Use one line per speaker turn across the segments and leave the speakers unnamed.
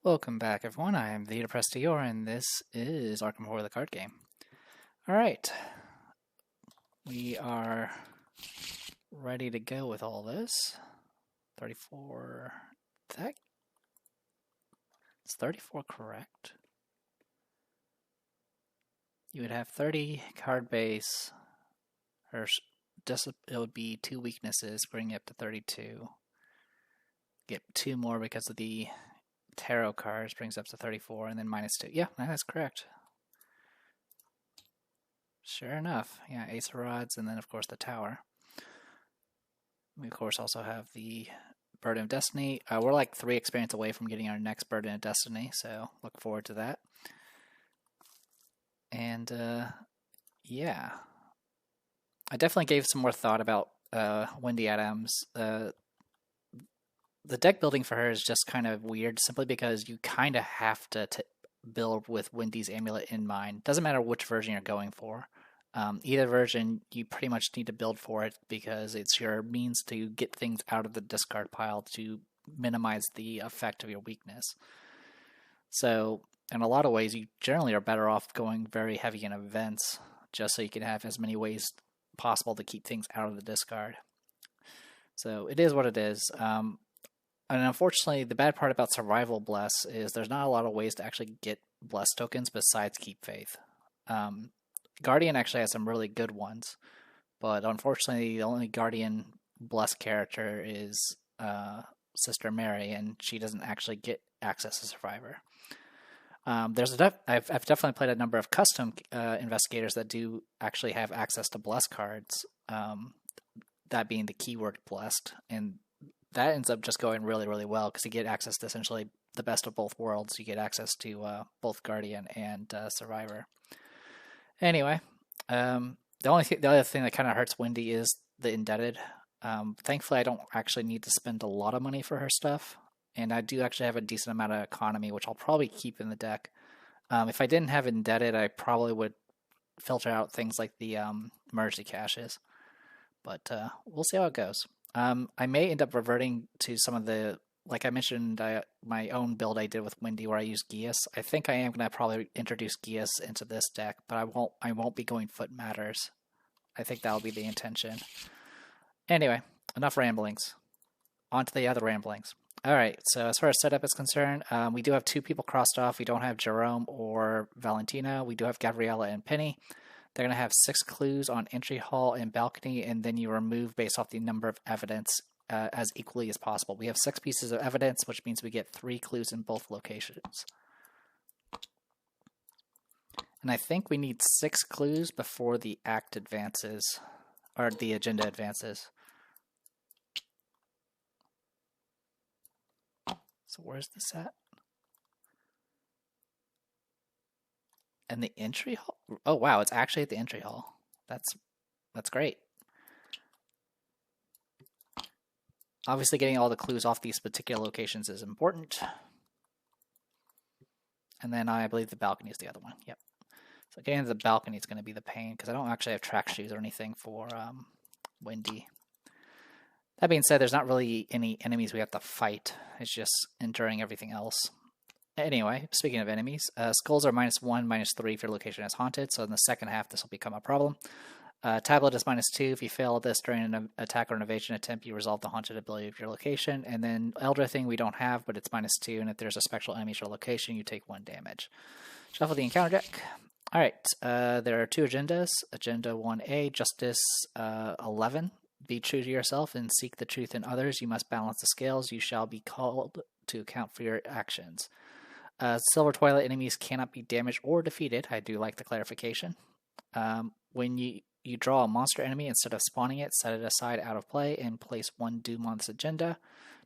Welcome back, everyone. I am the Depressed Dior, and this is Arkham Horror, the card game. Alright, we are ready to go with all this. 34. That. Is 34 correct? You would have 30 card base, or it would be 2 weaknesses, bringing it up to 32. Get 2 more because of the tarot cards, brings up to 34, and then -2. Yeah, that's correct. Sure enough. Yeah, Ace of Rods, and then of course the Tower. We of course also have the Burden of Destiny. We're like 3 experience away from getting our next Burden of Destiny, so look forward to that. And yeah, I definitely gave some more thought about Wendy Adams. The deck building for her is just kind of weird, simply because you kind of have to build with Wendy's Amulet in mind. Doesn't matter which version you're going for. Either version, you pretty much need to build for it because it's your means to get things out of the discard pile to minimize the effect of your weakness. So, in a lot of ways, you generally are better off going very heavy in events, just so you can have as many ways possible to keep things out of the discard. So, it is what it is. And unfortunately, the bad part about Survival Bless is there's not a lot of ways to actually get Bless tokens besides Keep Faith. Guardian actually has some really good ones, but unfortunately, the only Guardian Bless character is Sister Mary, and she doesn't actually get access to Survivor. I've definitely played a number of custom investigators that do actually have access to Bless cards, that being the keyword Blessed, and that ends up just going really, really well because you get access to essentially the best of both worlds. You get access to both Guardian and Survivor. Anyway, the other thing that kind of hurts Wendy is the Indebted. Thankfully, I don't actually need to spend a lot of money for her stuff, and I do actually have a decent amount of economy, which I'll probably keep in the deck. If I didn't have Indebted, I probably would filter out things like the emergency caches, but we'll see how it goes. I may end up reverting to some of the, like I mentioned, my own build I did with Wendy where I used Geas. I think I am going to probably introduce Geas into this deck, but I won't be going Foot Matters. I think that'll be the intention. Anyway, enough ramblings. On to the other ramblings. Alright, so as far as setup is concerned, we do have 2 people crossed off. We don't have Jerome or Valentina. We do have Gabriella and Penny. They're going to have 6 clues on entry hall and balcony, and then you remove based off the number of evidence as equally as possible. We have 6 pieces of evidence, which means we get 3 clues in both locations. And I think we need 6 clues before the act advances, or the agenda advances. So where's this at? And the entry hall? Oh wow, it's actually at the entry hall. That's great. Obviously getting all the clues off these particular locations is important. And then I believe the balcony is the other one. Yep. So getting to the balcony is going to be the pain because I don't actually have track shoes or anything for Wendy. That being said, there's not really any enemies we have to fight. It's just enduring everything else. Anyway, speaking of enemies, skulls are -1, -3 if your location is haunted, so in the second half this will become a problem. Tablet is -2. If you fail this during an attack or an evasion attempt, you resolve the haunted ability of your location. And then Elder Thing we don't have, but it's -2, and if there's a spectral enemy at your location, you take 1 damage. Shuffle the encounter deck. Alright, there are 2 agendas. Agenda 1A, Justice 11. Be true to yourself and seek the truth in others. You must balance the scales. You shall be called to account for your actions. Silver Twilight enemies cannot be damaged or defeated. I do like the clarification. When you draw a monster enemy, instead of spawning it, set it aside out of play and place 1 Doom on this agenda.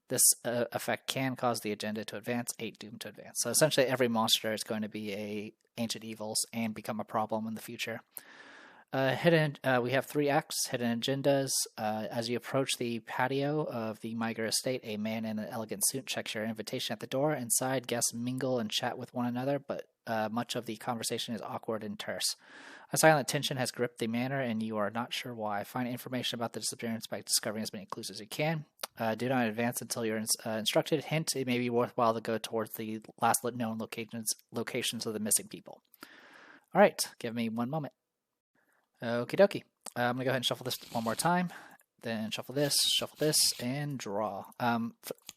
This effect can cause the agenda to advance, 8 Doom to advance. So essentially every monster is going to be a Ancient Evils and become a problem in the future. We have 3 acts, hidden agendas. As you approach the patio of the Miger estate, a man in an elegant suit checks your invitation at the door. Inside, guests mingle and chat with one another, but much of the conversation is awkward and terse. A silent tension has gripped the manor, and you are not sure why. Find information about the disappearance by discovering as many clues as you can. Do not advance until you're instructed. Hint, it may be worthwhile to go towards the last known locations of the missing people. All right, give me 1 moment. Okie dokie. I'm going to go ahead and shuffle this one more time. Then shuffle this, and draw.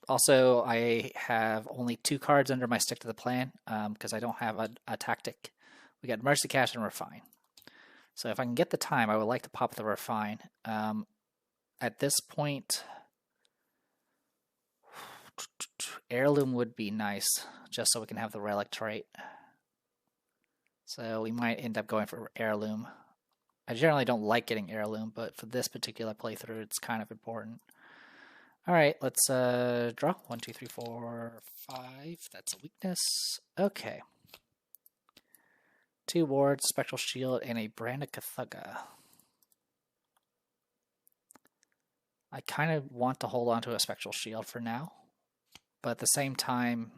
Also, I have only 2 cards under my stick to the plan because I don't have a tactic. We got Mercy Cash and Refine. So if I can get the time, I would like to pop the Refine. At this point, Heirloom would be nice, just so we can have the Relic trait. So we might end up going for Heirloom. I generally don't like getting Heirloom, but for this particular playthrough, it's kind of important. Alright, let's draw. 1, 2, 3, 4, 5. That's a weakness. Okay. 2 wards, Spectral Shield, and a Brand of Cthugga. I kind of want to hold on to a Spectral Shield for now, but at the same time,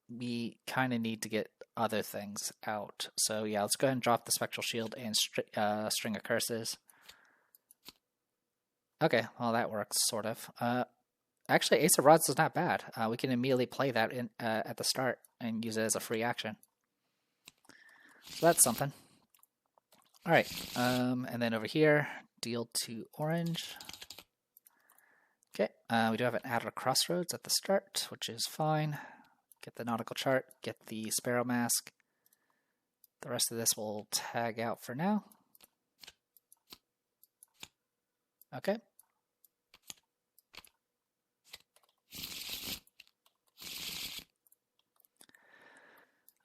we kind of need to get other things out. So yeah, let's go ahead and drop the Spectral Shield and String of Curses. Okay, well that works, sort of. Actually, Ace of Rods is not bad. We can immediately play that in at the start and use it as a free action. So that's something. Alright, and then over here, deal 2 orange. Okay, we do have an Adder Crossroads at the start, which is fine. Get the Nautical Chart, get the Sparrow Mask. The rest of this will tag out for now. Okay.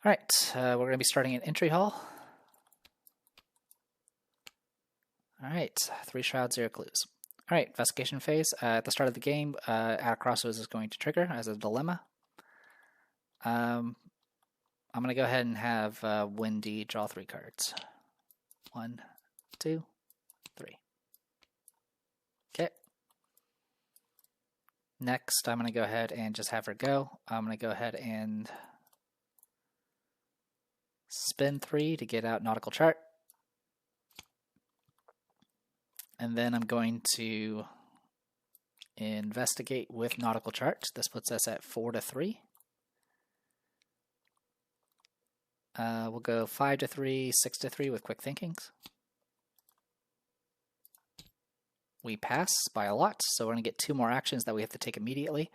Alright, we're going to be starting an entry hall. Alright, 3 shrouds, 0 clues. Alright, investigation phase. At the start of the game, Adder Crossroads is going to trigger as a dilemma. I'm going to go ahead and have Windy draw 3 cards. 1, 2, 3. Okay. Next, I'm going to go ahead and just have her go. I'm going to go ahead and spin 3 to get out Nautical Chart. And then I'm going to investigate with Nautical Chart. This puts us at 4 to 3. We'll go 5 to 3, 6 to 3 with Quick Thinkings. We pass by a lot, so we're going to get 2 more actions that we have to take immediately.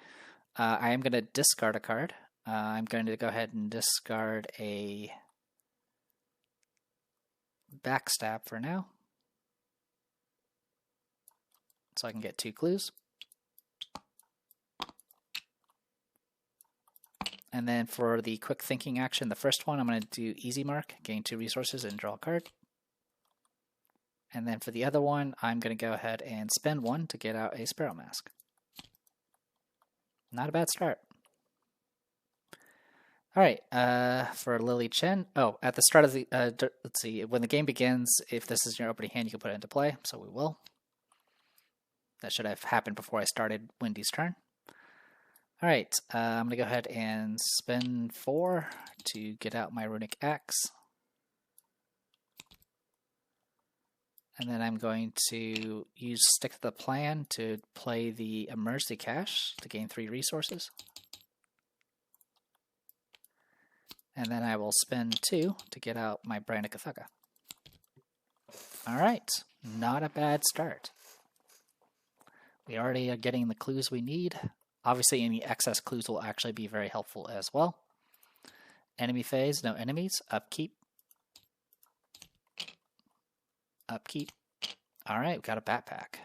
I am going to discard a card. I'm going to go ahead and discard a Backstab for now, so I can get 2 clues. And then for the Quick Thinking action, the first one, I'm going to do Easy Mark, gain 2 resources and draw a card. And then for the other one, I'm going to go ahead and spend 1 to get out a Sparrow Mask. Not a bad start. Alright, for Lily Chen, at the start of the, let's see, when the game begins, if this is your opening hand, you can put it into play, so we will. That should have happened before I started Windy's turn. Alright, I'm going to go ahead and spend 4 to get out my Runic Axe. And then I'm going to use Stick to the Plan to play the Mercy Cash to gain 3 resources. And then I will spend 2 to get out my Brand of Cthugga. Alright, not a bad start. We already are getting the clues we need. Obviously, any excess clues will actually be very helpful as well. Enemy phase, no enemies. Upkeep. Upkeep. Alright, we got a Bat Pack.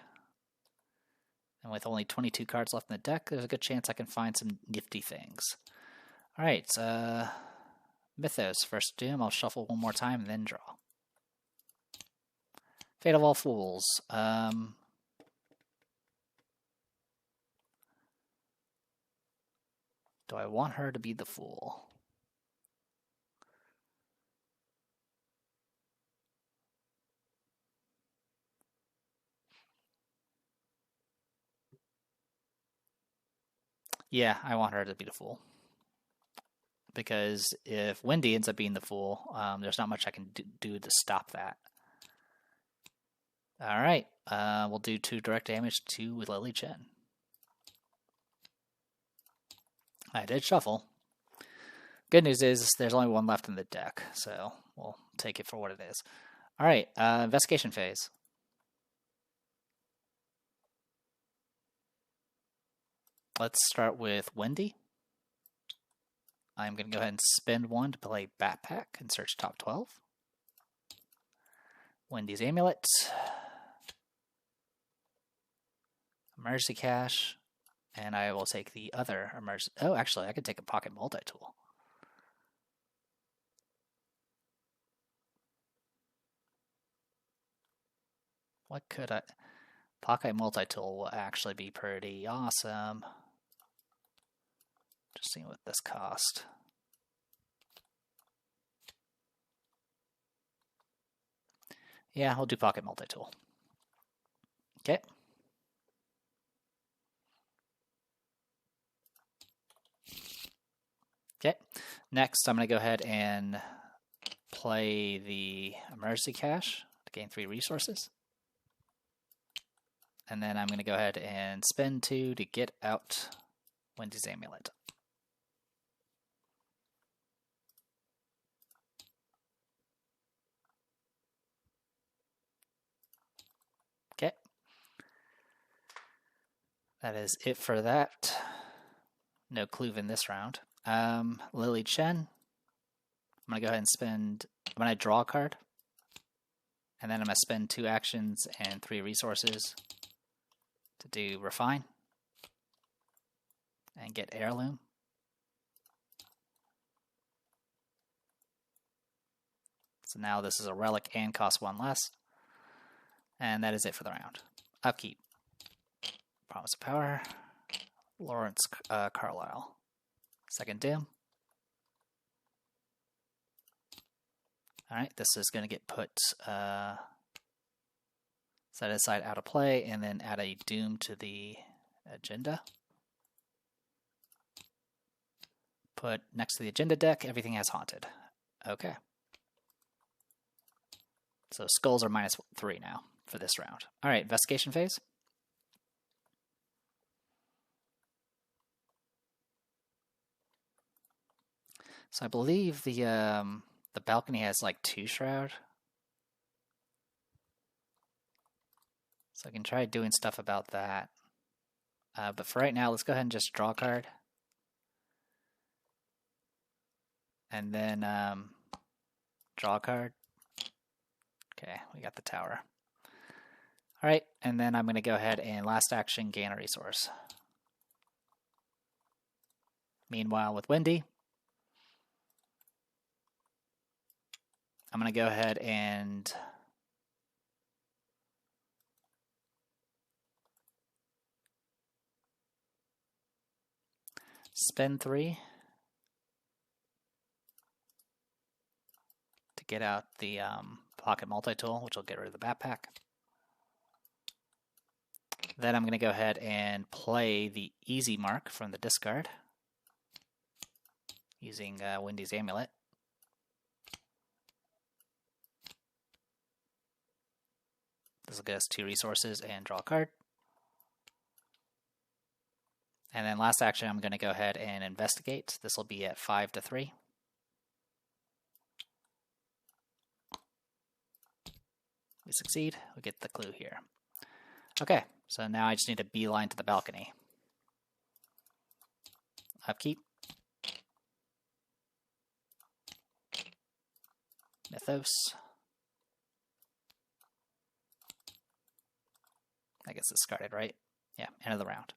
And with only 22 cards left in the deck, there's a good chance I can find some nifty things. Alright, Mythos, first Doom. I'll shuffle 1 more time and then draw. Fate of All Fools. Do I want her to be the fool? Yeah, I want her to be the fool. Because if Windy ends up being the fool, there's not much I can do to stop that. All right, we'll do 2 direct damage to Lily Chen. I did shuffle. Good news is there's only 1 left in the deck, so we'll take it for what it is. All right, investigation phase. Let's start with Wendy. I'm going to go ahead and spend 1 to play Backpack and search top 12. Wendy's Amulet. Emergency Cache. And I will take the other emergency. Oh, actually, I could take a Pocket Multi-Tool. What could I... Pocket Multi-Tool will actually be pretty awesome. Just seeing what this cost. Yeah, we'll do Pocket Multi-Tool. Okay. Okay. Next, I'm going to go ahead and play the Emergency Cache to gain 3 resources. And then I'm going to go ahead and spend 2 to get out Wendy's Amulet. Okay. That is it for that. No clue in this round. Lily Chen. I'm going to go ahead and spend... I'm going to draw a card. And then I'm going to spend 2 actions and 3 resources to do Refine. And get Heirloom. So now this is a relic and costs 1 less. And that is it for the round. Upkeep. Promise of Power. Lawrence Carlisle. Second dim. Alright, this is going to get put set aside out of play and then add a doom to the agenda. Put next to the agenda deck, everything has haunted. Okay. So skulls are -3 now for this round. Alright, investigation phase. So I believe the balcony has like 2 shroud. So I can try doing stuff about that. But for right now, let's go ahead and just draw a card. And then draw a card. Okay, we got the tower. Alright, and then I'm going to go ahead and last action gain a resource. Meanwhile, with Wendy, I'm going to go ahead and spend 3 to get out the Pocket Multi-Tool, which will get rid of the backpack. Then I'm going to go ahead and play the Easy Mark from the discard using Wendy's Amulet. This will get us 2 resources and draw a card. And then last action, I'm going to go ahead and investigate. This will be at 5-3. We succeed. We get the clue here. Okay, so now I just need a beeline to the balcony. Upkeep. Mythos. That gets discarded, right? Yeah, end of the round.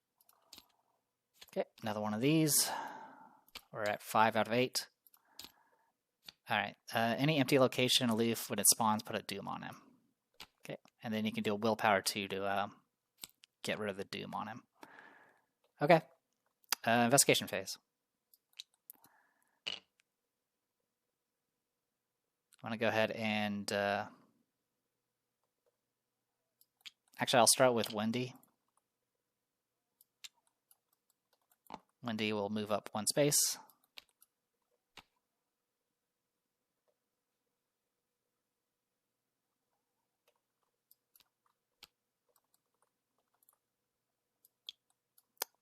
Okay, another one of these. We're at 5 out of 8. Alright, any empty location, a leaf, when it spawns, put a doom on him. Okay, and then you can do a willpower 2 to get rid of the doom on him. Okay, investigation phase. I'm going to go ahead and... actually, I'll start with Wendy. Wendy will move up 1 space.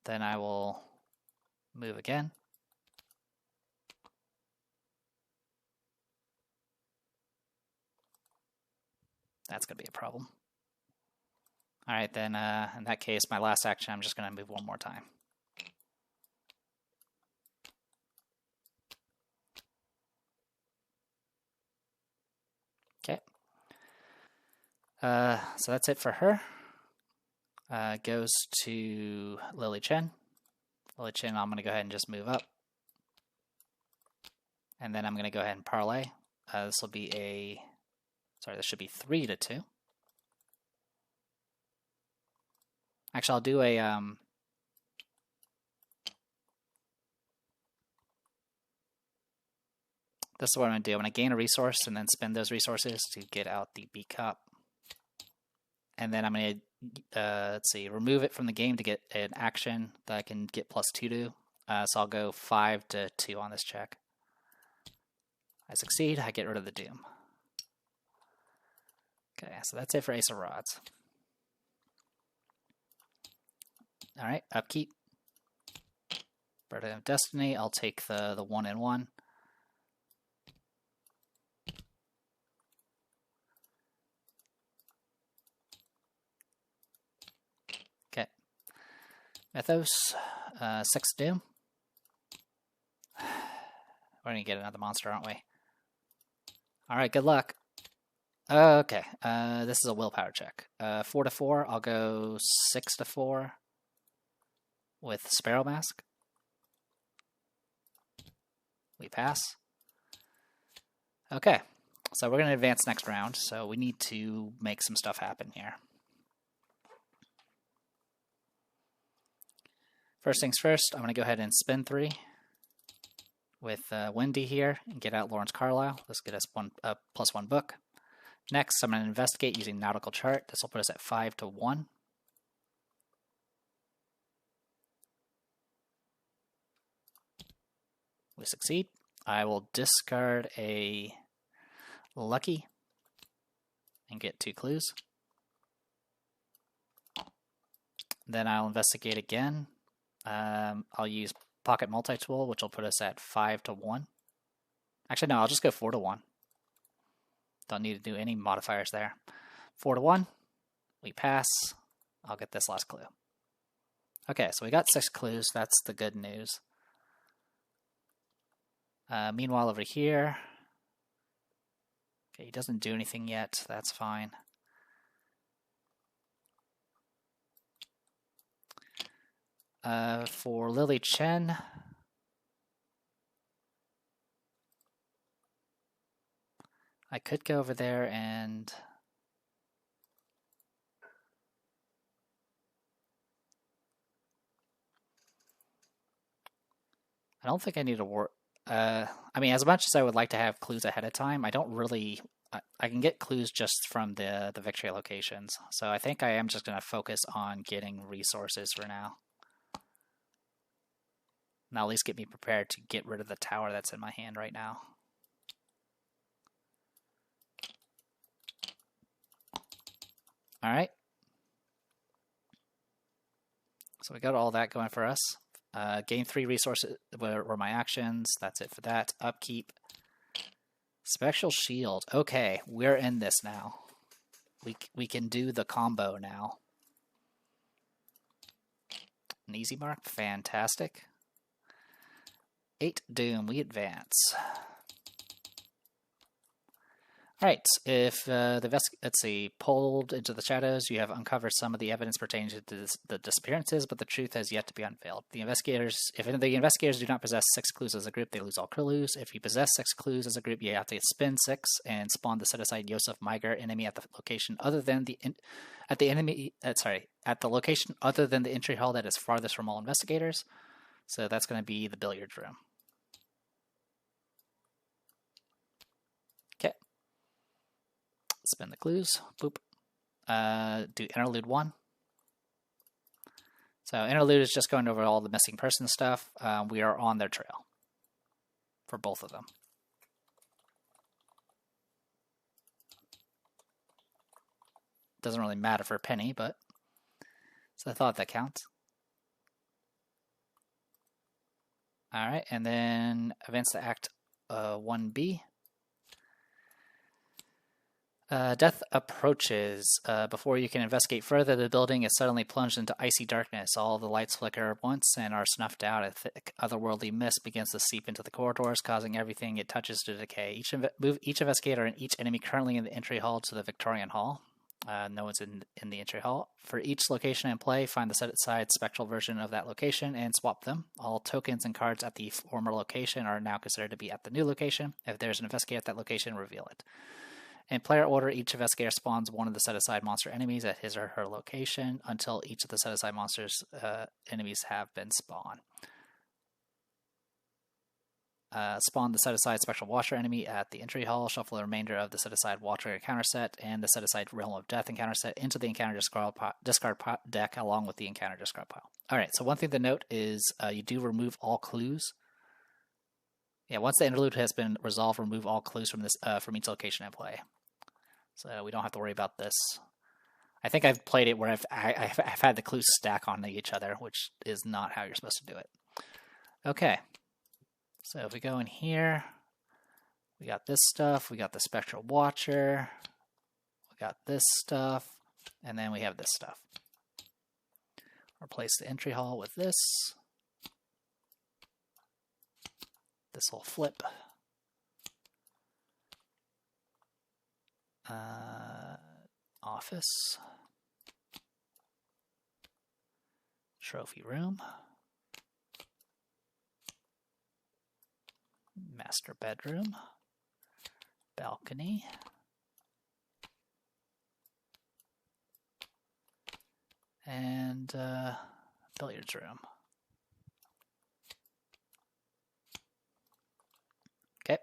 Then I will move again. That's going to be a problem. All right, then in that case, my last action, I'm just going to move one more time. Okay. So that's it for her. Goes to Lily Chen. Lily Chen, I'm going to go ahead and just move up. And then I'm going to go ahead and parlay. This will be a... Sorry, this should be 3-2. Actually, I'll do a... This is what I'm going to do. I'm going to gain a resource and then spend those resources to get out the B cup. And then I'm going to, let's see, remove it from the game to get an action that I can get +2 to. So I'll go 5-2 on this check. I succeed, I get rid of the Doom. Okay, so that's it for Ace of Rods. Alright, upkeep. Burden of Destiny, I'll take the 1/1. Okay. Mythos, 6 Doom. We're going to get another monster, aren't we? Alright, good luck. Okay, this is a willpower check. 4-4, I'll go 6-4 with Sparrow Mask. We pass. Okay, so we're going to advance next round, so we need to make some stuff happen here. First things first, I'm going to go ahead and spin 3 with Wendy here and get out Lawrence Carlisle. This will get us +1 book. Next, I'm going to investigate using Nautical Chart. This will put us at 5-1. We succeed. I will discard a Lucky and get 2 clues. Then I'll investigate again. I'll use Pocket Multi-Tool, which will put us at 5-1. Actually, no, I'll just go 4-1. Don't need to do any modifiers there. 4-1. We pass. I'll get this last clue. Okay, so we got 6 clues. That's the good news. Meanwhile, over here... Okay, he doesn't do anything yet. That's fine. For Lily Chen... I could go over there and... I don't think I need to work... I mean, as much as I would like to have clues ahead of time, I don't really... I can get clues just from the victory locations. So I think I am just going to focus on getting resources for now. And that'll at least get me prepared to get rid of the tower that's in my hand right now. Alright. So we got all that going for us. Gain 3 resources were my actions. That's it for that. Upkeep. Special shield. Okay, we're in this now. We can do the combo now. An easy mark. Fantastic. 8 Doom. We advance. Alright, if let's see, pulled into the shadows, you have uncovered some of the evidence pertaining to the disappearances, but the truth has yet to be unveiled. If the investigators do not possess 6 clues as a group, they lose all clues. If you possess 6 clues as a group, you have to spin 6 and spawn the set-aside Yosef Meiger enemy at the location other than at the location other than the entry hall that is farthest from all investigators. So that's going to be the billiards room. Okay. Spin the clues. Boop. Do interlude 1. So interlude is just going over all the missing person stuff. We are on their trail for both of them. Doesn't really matter for Penny, but it's the thought that counts. All right, and then advance to Act 1B. Death approaches. Before you can investigate further, the building is suddenly plunged into icy darkness. All of the lights flicker at once and are snuffed out. A thick, otherworldly mist begins to seep into the corridors, causing everything it touches to decay. Each investigator and each enemy currently in the entry hall to the Victorian Hall. No one's in the entry hall. For each location in play, find the set-aside spectral version of that location and swap them. All tokens and cards at the former location are now considered to be at the new location. If there's an investigator at that location, reveal it. In player order, each investigator spawns one of the set-aside monster enemies at his or her location until each of the set-aside monsters enemies have been spawned. Spawn the set-aside Spectral Watcher enemy at the entry hall. Shuffle the remainder of the set-aside Watcher encounter set and the set-aside Realm of Death encounter set into the encounter discard deck along with the encounter discard pile. Alright, so one thing to note is you do remove all clues. Yeah, once the interlude has been resolved, remove all clues from this from each location in play. So we don't have to worry about this. I think I've played it where I've had the clues stack on each other, which is not how you're supposed to do it. Okay, so if we go in here, we got this stuff, we got the Spectral Watcher, we got this stuff, and then we have this stuff. Replace the entry hall with this. This will flip. Office. Trophy room. Master bedroom. Balcony. And billiards room. Okay.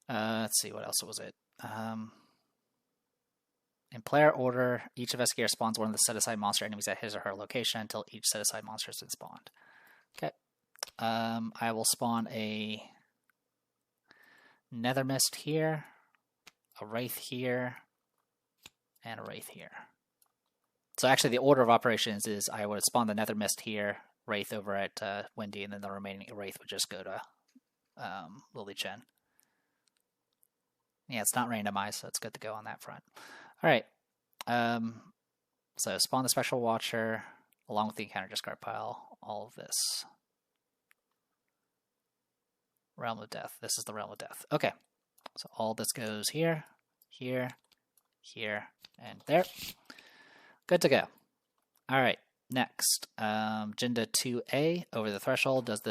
Let's see, what else was it? In player order, each investigator spawns one of the set-aside monster enemies at his or her location until each set-aside monster has been spawned. Okay. I will spawn a Nether Mist here, a Wraith here, and a Wraith here. So actually the order of operations is I would spawn the Nether Mist here, Wraith over at Wendy, and then the remaining Wraith would just go to Lily Chen. Yeah, it's not randomized, so it's good to go on that front. Alright, so spawn the Spectral Watcher, along with the encounter discard pile, all of this. Realm of Death. This is the Realm of Death. Okay, so all this goes here, here, here, and there. Good to go. Alright, next, Agenda 2A, over the threshold. Does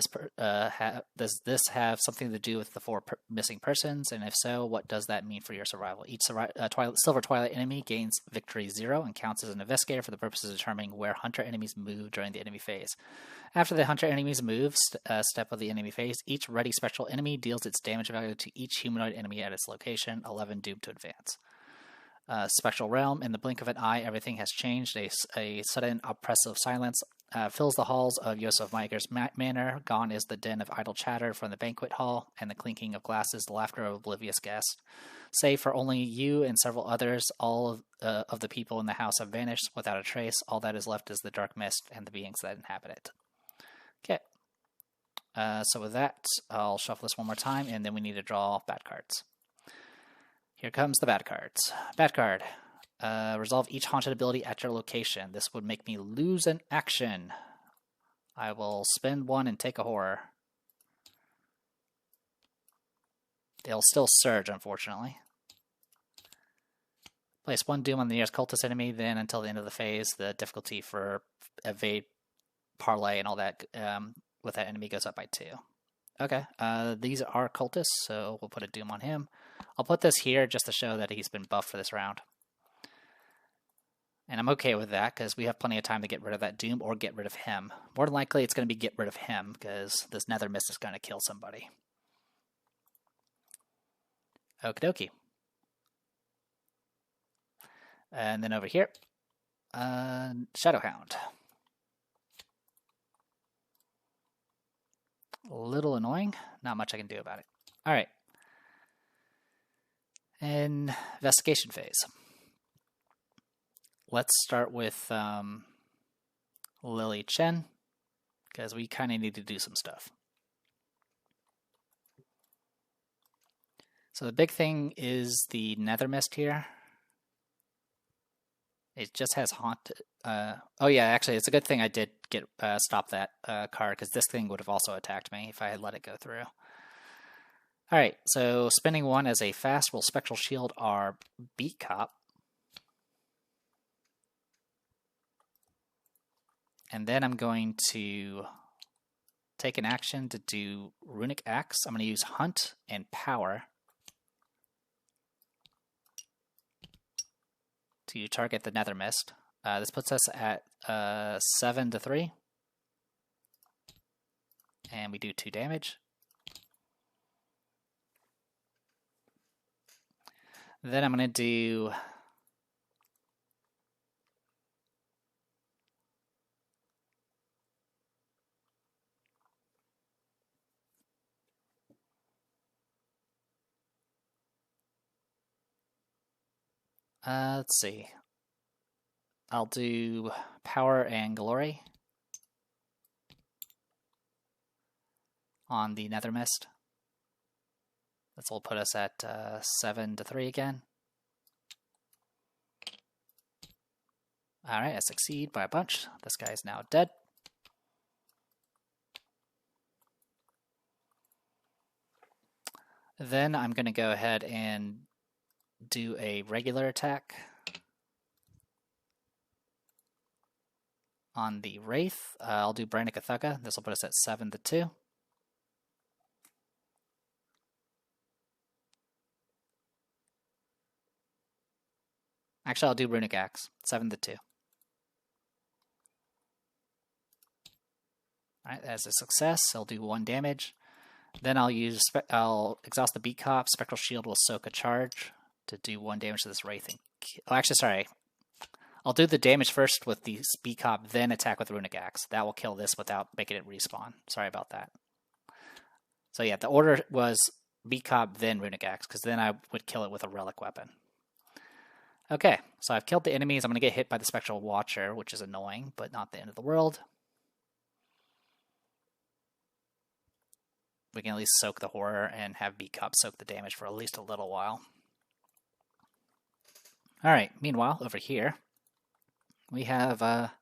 this have something to do with the 4 missing persons? And if so, what does that mean for your survival? Each Silver Twilight enemy gains victory 0 and counts as an investigator for the purposes of determining where hunter enemies move during the enemy phase. After the hunter enemies move, step of the enemy phase, each ready spectral enemy deals its damage value to each humanoid enemy at its location, 11 doomed to advance. Spectral Realm, in the blink of an eye, everything has changed. A sudden oppressive silence fills the halls of Yosef Meiger's manor. Gone is the din of idle chatter from the banquet hall, and the clinking of glasses, the laughter of oblivious guests. Save for only you and several others, all of the people in the house have vanished without a trace. All that is left is the dark mist and the beings that inhabit it. Okay. So with that, I'll shuffle this one more time, and then we need to draw bad cards. Here comes the bad cards. Bad card. Resolve each haunted ability at your location. This would make me lose an action. I will spend 1 and take a horror. They'll still surge, unfortunately. Place 1 doom on the nearest cultist enemy, then until the end of the phase, the difficulty for evade, parlay, and all that with that enemy goes up by 2. Okay, these are cultists, so we'll put a doom on him. I'll put this here just to show that he's been buffed for this round. And I'm okay with that, because we have plenty of time to get rid of that doom or get rid of him. More than likely, it's going to be get rid of him, because this Nether Mist is going to kill somebody. Okie dokie. And then over here, Shadowhound. A little annoying. Not much I can do about it. All right. Investigation phase. Let's start with Lily Chen, because we kind of need to do some stuff. So the big thing is the Nether Mist here. It just has Haunt. Oh yeah, actually, it's a good thing I did get stop that card, because this thing would have also attacked me if I had let it go through. Alright, so spending 1 as a fast will Spectral Shield our Beat Cop. And then I'm going to take an action to do Runic Axe. I'm going to use Hunt and Power to target the Nether Mist. This puts us at 7-3. And we do 2 damage. Then I'm going to do let's see. I'll do Power and Glory on the Nether Mist. This will put us at 7-3 again. Alright, I succeed by a bunch. This guy is now dead. Then I'm going to go ahead and do a regular attack on the Wraith. I'll do Brandicathuga. This will put us at 7-2. Actually, I'll do Runic Axe. 7-2. Alright, that's a success. I'll do 1 damage. Then I'll exhaust the Beat Cop. Spectral Shield will soak a charge to do 1 damage to this Wraith. Oh, actually, sorry. I'll do the damage first with the Beat Cop, then attack with Runic Axe. That will kill this without making it respawn. Sorry about that. So yeah, the order was Beat Cop, then Runic Axe, because then I would kill it with a Relic Weapon. Okay, so I've killed the enemies. I'm going to get hit by the Spectral Watcher, which is annoying, but not the end of the world. We can at least soak the horror and have Beat Cop soak the damage for at least a little while. Alright, meanwhile, over here, we have a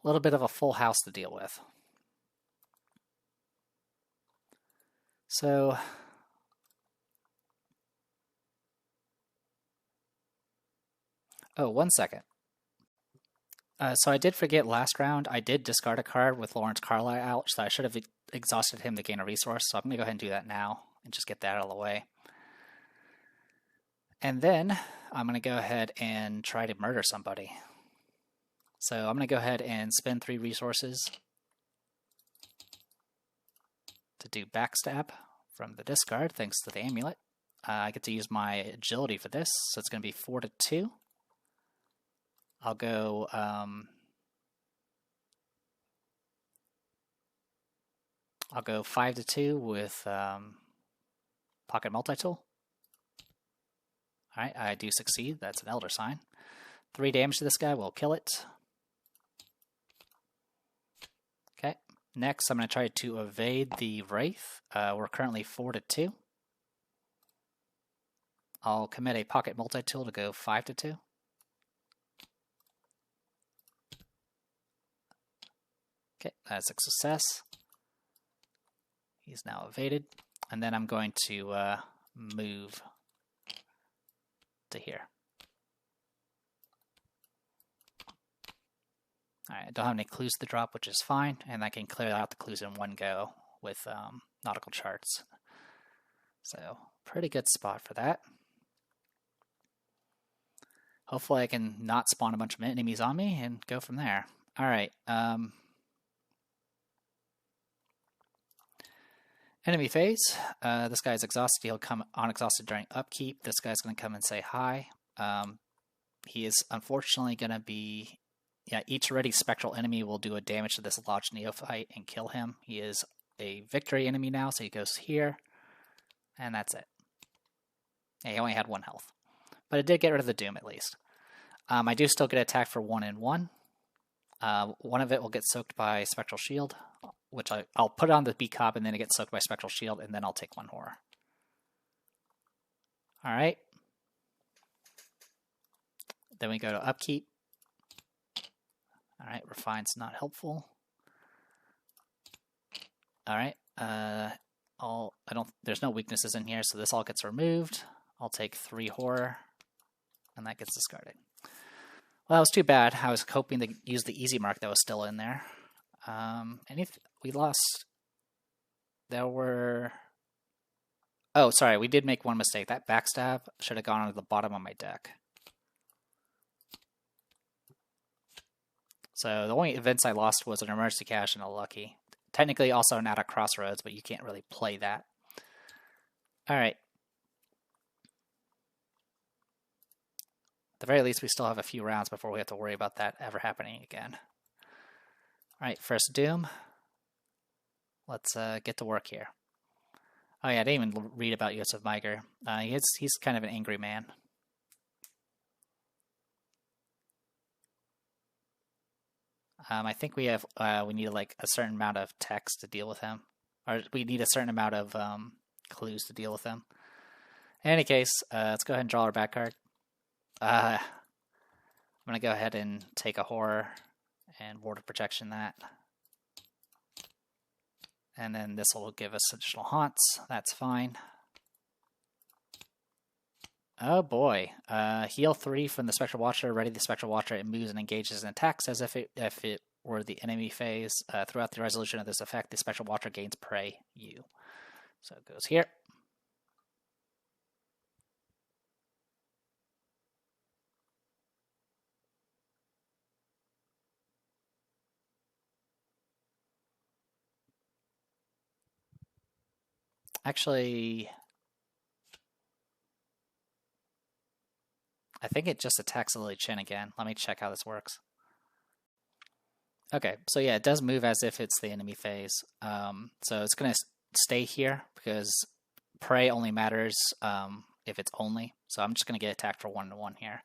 little bit of a full house to deal with. So, oh, 1 second. So I did forget last round, I did discard a card with Lawrence Carlyle out, so I should have exhausted him to gain a resource, so I'm going to go ahead and do that now, and just get that out of the way. And then, I'm going to go ahead and try to murder somebody. So I'm going to go ahead and spend 3 resources to do Backstab from the discard, thanks to the amulet. I get to use my agility for this, so it's going to be 4-2. I'll go I'll go 5-2 with Pocket Multi-Tool. Alright, I do succeed. That's an Elder Sign. 3 damage to this guy will kill it. Okay, next I'm going to try to evade the Wraith. We're currently 4-2. I'll commit a Pocket Multi-Tool to go 5-2. Okay, that's a success. He's now evaded. And then I'm going to move to here. Alright, I don't have any clues to drop, which is fine, and I can clear out the clues in one go with nautical charts. So, pretty good spot for that. Hopefully I can not spawn a bunch of enemies on me and go from there. Alright, enemy phase. This guy's exhausted. He'll come unexhausted during upkeep. This guy's going to come and say hi. He is unfortunately going to be... Yeah, each ready spectral enemy will do a damage to this Lodge Neophyte and kill him. He is a victory enemy now, so he goes here. And that's it. Yeah, he only had 1 health. But it did get rid of the Doom, at least. I do still get attacked for 1 and 1. One of it will get soaked by Spectral Shield, which I'll put on the Beat Cop, and then it gets soaked by Spectral Shield, and then I'll take 1 horror. All right. Then we go to upkeep. All right, refine's not helpful. All right. There's no weaknesses in here, so this all gets removed. I'll take 3 horror, and that gets discarded. Well, that was too bad. I was hoping to use the easy mark that was still in there. We lost. There were. Oh, sorry, we did make one mistake. That backstab should have gone onto the bottom of my deck. So the only events I lost was an emergency cash and a lucky. Technically also an out of crossroads, but you can't really play that. All right. At the very least, we still have a few rounds before we have to worry about that ever happening again. All right, first Doom. Let's get to work here. Oh yeah, I didn't even read about Yosef Meiger. He's kind of an angry man. I think we need like a certain amount of text to deal with him, or we need a certain amount of clues to deal with him. In any case, let's go ahead and draw our back card. I'm gonna go ahead and take a horror and Ward of Protection that, and then this will give us additional haunts. That's fine. Oh boy, heal 3 from the Spectral Watcher. Ready the Spectral Watcher. It moves and engages and attacks as if it were the enemy phase. Throughout the resolution of this effect, the Spectral Watcher gains prey you. So it goes here. Actually, I think it just attacks Lily Chin again. Let me check how this works. Okay, so yeah, it does move as if it's the enemy phase. So it's going to stay here because prey only matters if it's only. So I'm just going to get attacked for 1/1 here.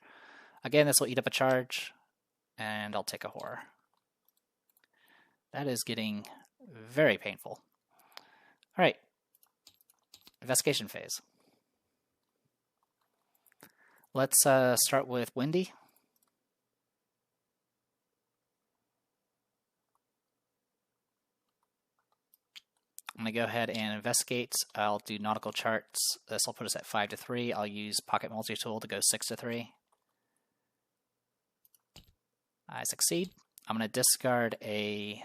Again, this will eat up a charge, and I'll take a horror. That is getting very painful. All right, investigation phase. Let's start with Windy. I'm going to go ahead and investigate. I'll do nautical charts. This will put us at 5-3. I'll use Pocket Multi-Tool to go 6-3. I succeed. I'm going to discard a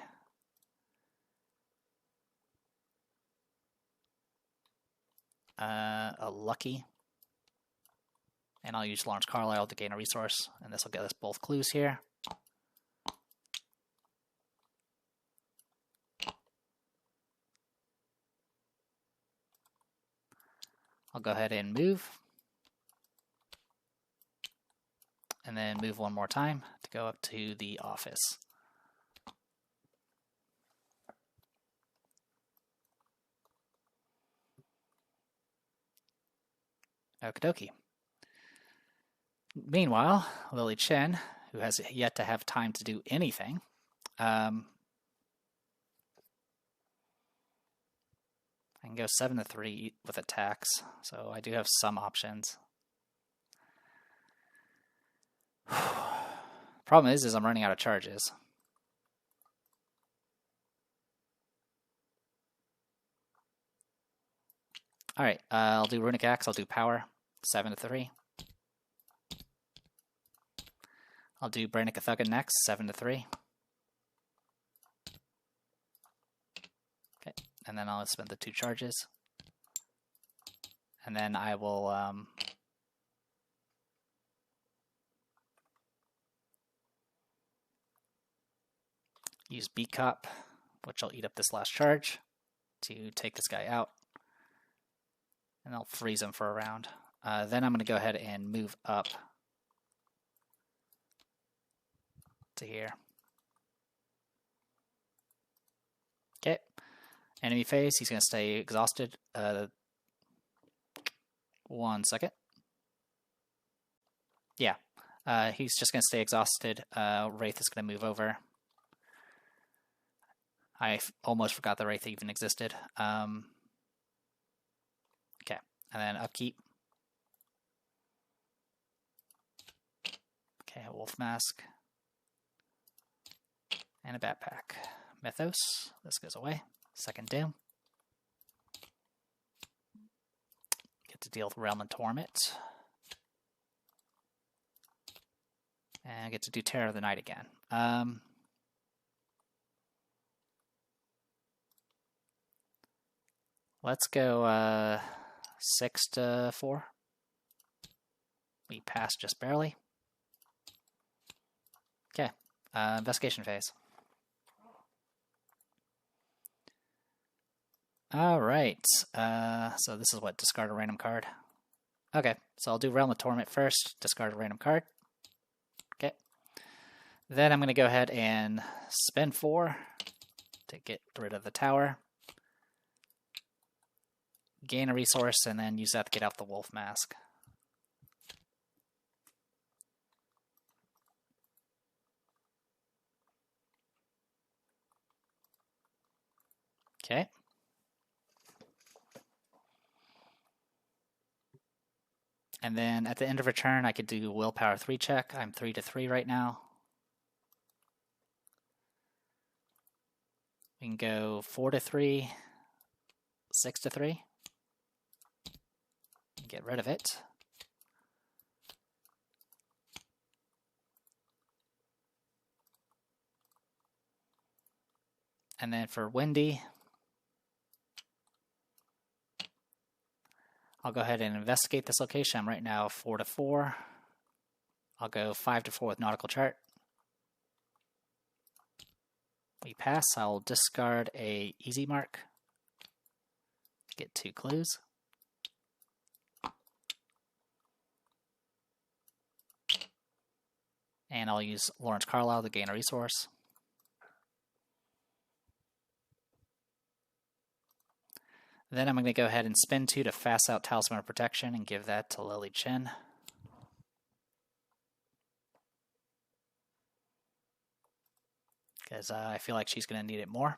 lucky. And I'll use Lawrence Carlisle to gain a resource. And this will get us both clues here. I'll go ahead and move. And then move one more time to go up to the office. Okie dokie. Meanwhile, Lily Chen, who has yet to have time to do anything, I can go 7-3 with attacks, so I do have some options. Problem is I'm running out of charges. All right, I'll do Runic Axe. I'll do Power, 7-3. I'll do Brandic Thuggin next, 7-3. Okay, and then I'll spend the 2 charges. And then I will use Beat Cop, which I'll eat up this last charge to take this guy out. And I'll freeze him for a round. Then I'm going to go ahead and move up to here. Okay. Enemy phase, he's going to stay exhausted. 1 second. Yeah. He's just going to stay exhausted. Wraith is going to move over. I almost forgot the Wraith even existed. Okay. And then upkeep. Okay, a wolf mask. And a backpack. Mythos. This goes away. Second doom. Get to deal with Realm and Torment. And I get to do Terror of the Night again. Let's go 6 to 4. We pass just barely. Okay, investigation phase. All right, so this is what, discard a random card. Okay, so I'll do Realm of Torment first, discard a random card. Okay, then I'm going to go ahead and spend 4 to get rid of the tower. Gain a resource, and then use that to get out the wolf mask. Okay. And then at the end of a turn, I could do Willpower 3 check. I'm 3 to 3 right now. We can go 4 to 3, 6 to 3. Get rid of it. And then for Windy, I'll go ahead and investigate this location. I'm right now 4 to 4. I'll go 5 to 4 with Nautical Chart. We pass. I'll discard a easy mark. Get 2 clues. And I'll use Lawrence Carlisle to gain a resource. Then I'm going to go ahead and spend 2 to fast out Talisman of Protection and give that to Lily Chen. Because I feel like she's going to need it more.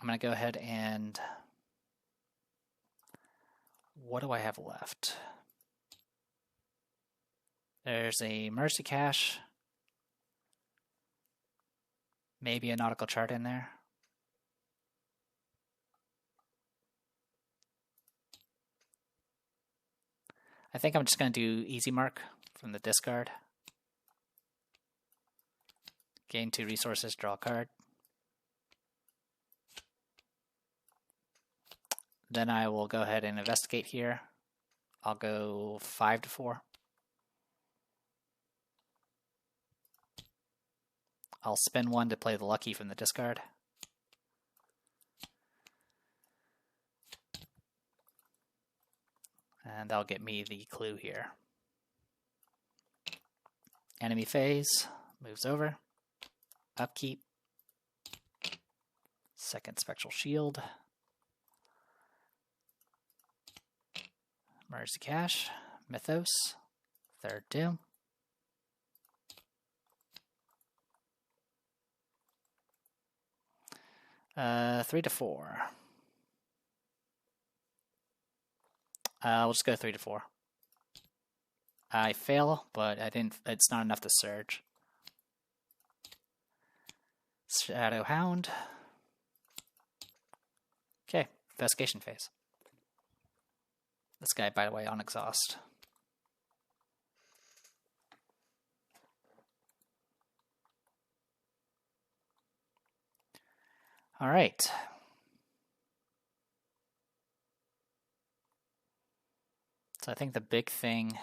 I'm going to go ahead and... What do I have left? There's a Mercy Cache. Maybe a Nautical Chart in there. I think I'm just going to do Easy Mark from the discard. Gain 2 resources, draw a card. Then I will go ahead and investigate here. I'll go 5 to 4. I'll spend 1 to play the Lucky from the discard. And that'll get me the clue here. Enemy phase, moves over. Upkeep. Second Spectral Shield. Mercy Cache, Mythos, third Doom. Uh, 3 to 4. We'll just go 3 to 4. I fail, but I didn't. It's not enough to surge. Shadow Hound. Okay, investigation phase. This guy, by the way, on exhaust. All right. So I think the big thing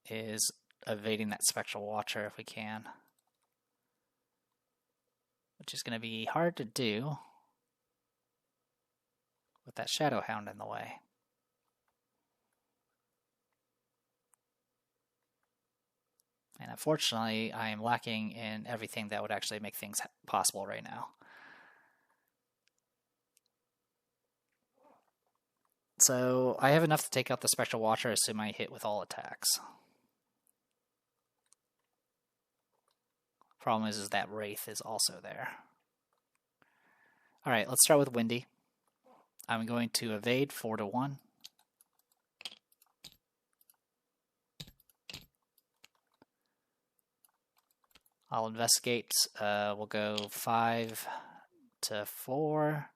is evading that Spectral Watcher if we can. Which is going to be hard to do with that Shadow Hound in the way. And unfortunately, I am lacking in everything that would actually make things possible right now. So I have enough to take out the Spectral Watcher, assuming I hit with all attacks. Problem is that Wraith is also there. All right, let's start with Windy. I'm going to evade 4 to 1. I'll investigate. We'll go 5 to 4.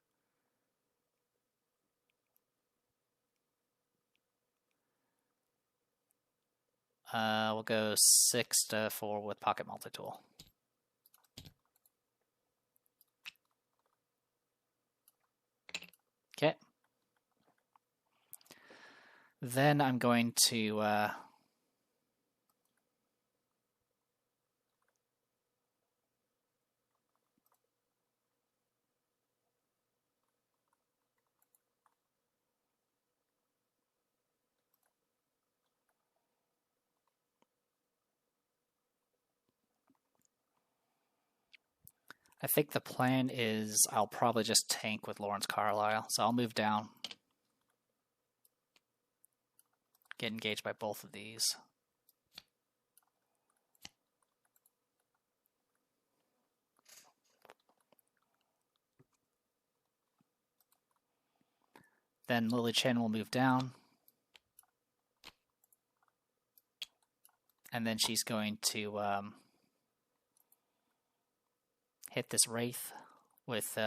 We'll go 6 to 4 with Pocket Multi-Tool. Okay. Then I'm going to I think the plan is I'll probably just tank with Lawrence Carlisle. So I'll move down. Get engaged by both of these. Then Lily Chen will move down. And then she's going to hit this Wraith with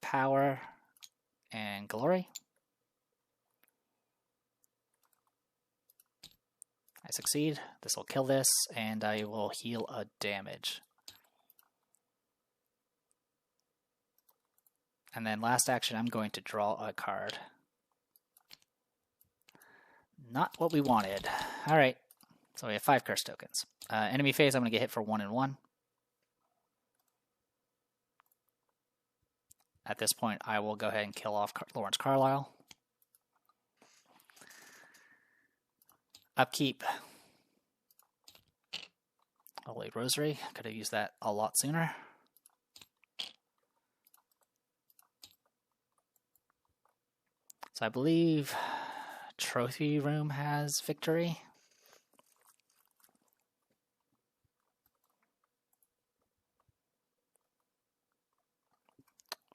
Power and Glory. I succeed. This will kill this, and I will heal a damage. And then last action, I'm going to draw a card. Not what we wanted. All right, so we have 5 curse tokens. Enemy phase, I'm going to get hit for 1 and 1. At this point, I will go ahead and kill off Lawrence Carlisle. Upkeep. Holy Rosary. Could have used that a lot sooner. So I believe Trophy Room has victory.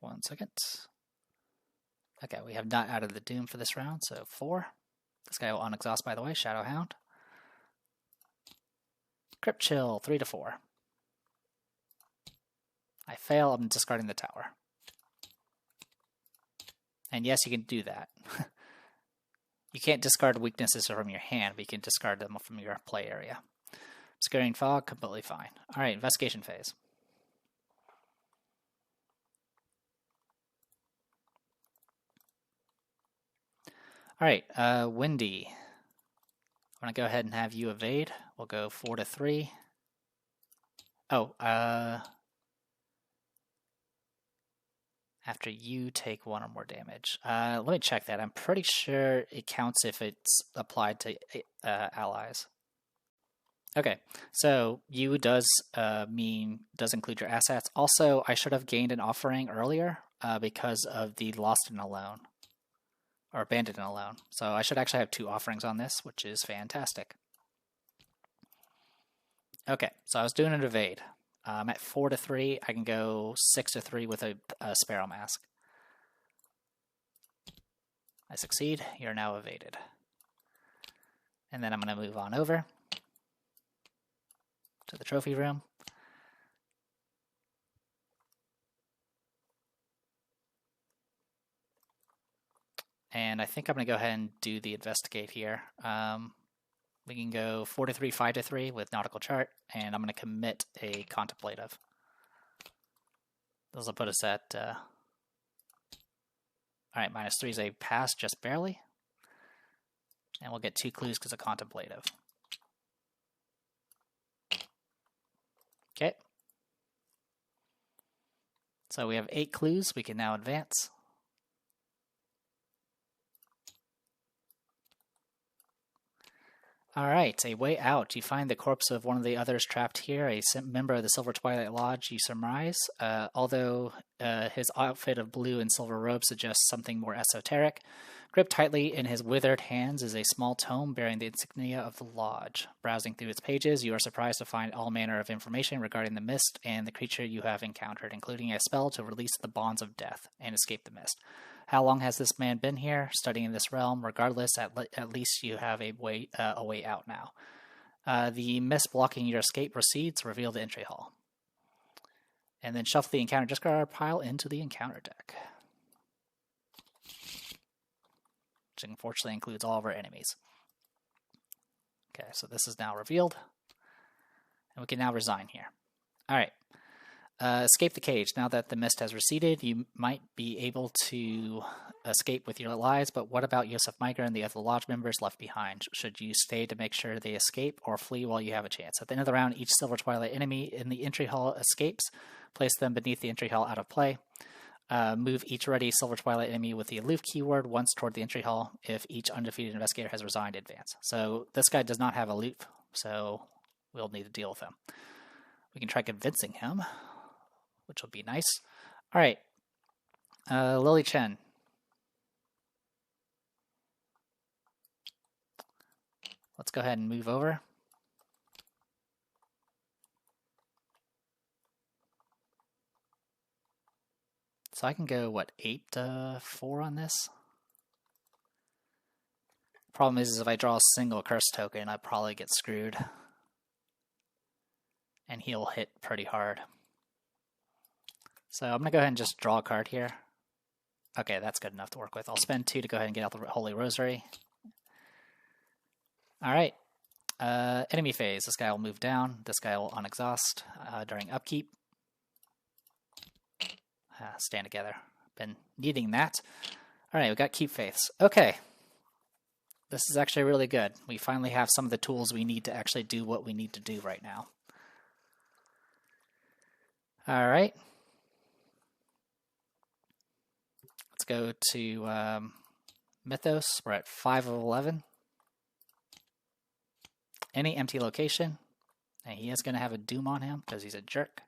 One second. Okay, we have not added the Doom for this round, so 4. This guy will unexhaust, by the way, Shadow Hound. Crypt Chill, 3 to 4. I fail, I'm discarding the tower. And yes, you can do that. You can't discard weaknesses from your hand, but you can discard them from your play area. Obscuring Fog, completely fine. Alright, investigation phase. Alright, Windy. I'm going to go ahead and have you evade. We'll go 4 to 3. Oh, after you take 1 or more damage. Let me check that. I'm pretty sure it counts if it's applied to allies. Okay, so you does include your assets. Also, I should have gained an offering earlier because of the Lost and Alone. Or Abandoned and Alone. So I should actually have 2 offerings on this, which is fantastic. Okay, so I was doing an evade. I'm at 4 to 3. I can go 6 to 3 with a Sparrow Mask. I succeed. You're now evaded. And then I'm going to move on over to the trophy room. And I think I'm going to go ahead and do the investigate here. We can go 4 to 3, 5 to 3 with Nautical Chart, and I'm going to commit a Contemplative. Those will put us at... Alright, -3 is a pass, just barely. And we'll get 2 clues because of Contemplative. Okay. So we have 8 clues. We can now advance. Alright, a way out. You find the corpse of one of the others trapped here, a member of the Silver Twilight Lodge, you surmise. Although his outfit of blue and silver robes suggests something more esoteric, gripped tightly in his withered hands is a small tome bearing the insignia of the lodge. Browsing through its pages, you are surprised to find all manner of information regarding the mist and the creature you have encountered, including a spell to release the bonds of death and escape the mist. How long has this man been here, studying this realm? Regardless, at least you have a way out now. The mist blocking your escape recedes, reveal the entry hall. And then shuffle the encounter discard pile into the encounter deck. Which unfortunately includes all of our enemies. Okay, so this is now revealed. And we can now resign here. Alright. Escape the cage. Now that the mist has receded, you might be able to escape with your lives, but what about Yosef Miker and the other lodge members left behind? Should you stay to make sure they escape, or flee while you have a chance? At the end of the round, each Silver Twilight enemy in the entry hall escapes. Place them beneath the entry hall out of play. Move each ready Silver Twilight enemy with the aloof keyword once toward the entry hall. If each undefeated investigator has resigned, advance. So this guy does not have aloof, so we'll need to deal with him. We can try convincing him, which will be nice. All right, Lily Chen. Let's go ahead and move over. So I can go, what, 8-4 on this? Problem is if I draw a single curse token, I probably get screwed. And he'll hit pretty hard. So I'm going to go ahead and just draw a card here. Okay, that's good enough to work with. I'll spend 2 to go ahead and get out the Holy Rosary. Alright. Enemy phase. This guy will move down. This guy will unexhaust during upkeep. Stand together. Been needing that. Alright, we got keep faiths. Okay. This is actually really good. We finally have some of the tools we need to actually do what we need to do right now. Alright. Let's go to Mythos. We're at 5 of 11. Any empty location. And he is going to have a doom on him because he's a jerk.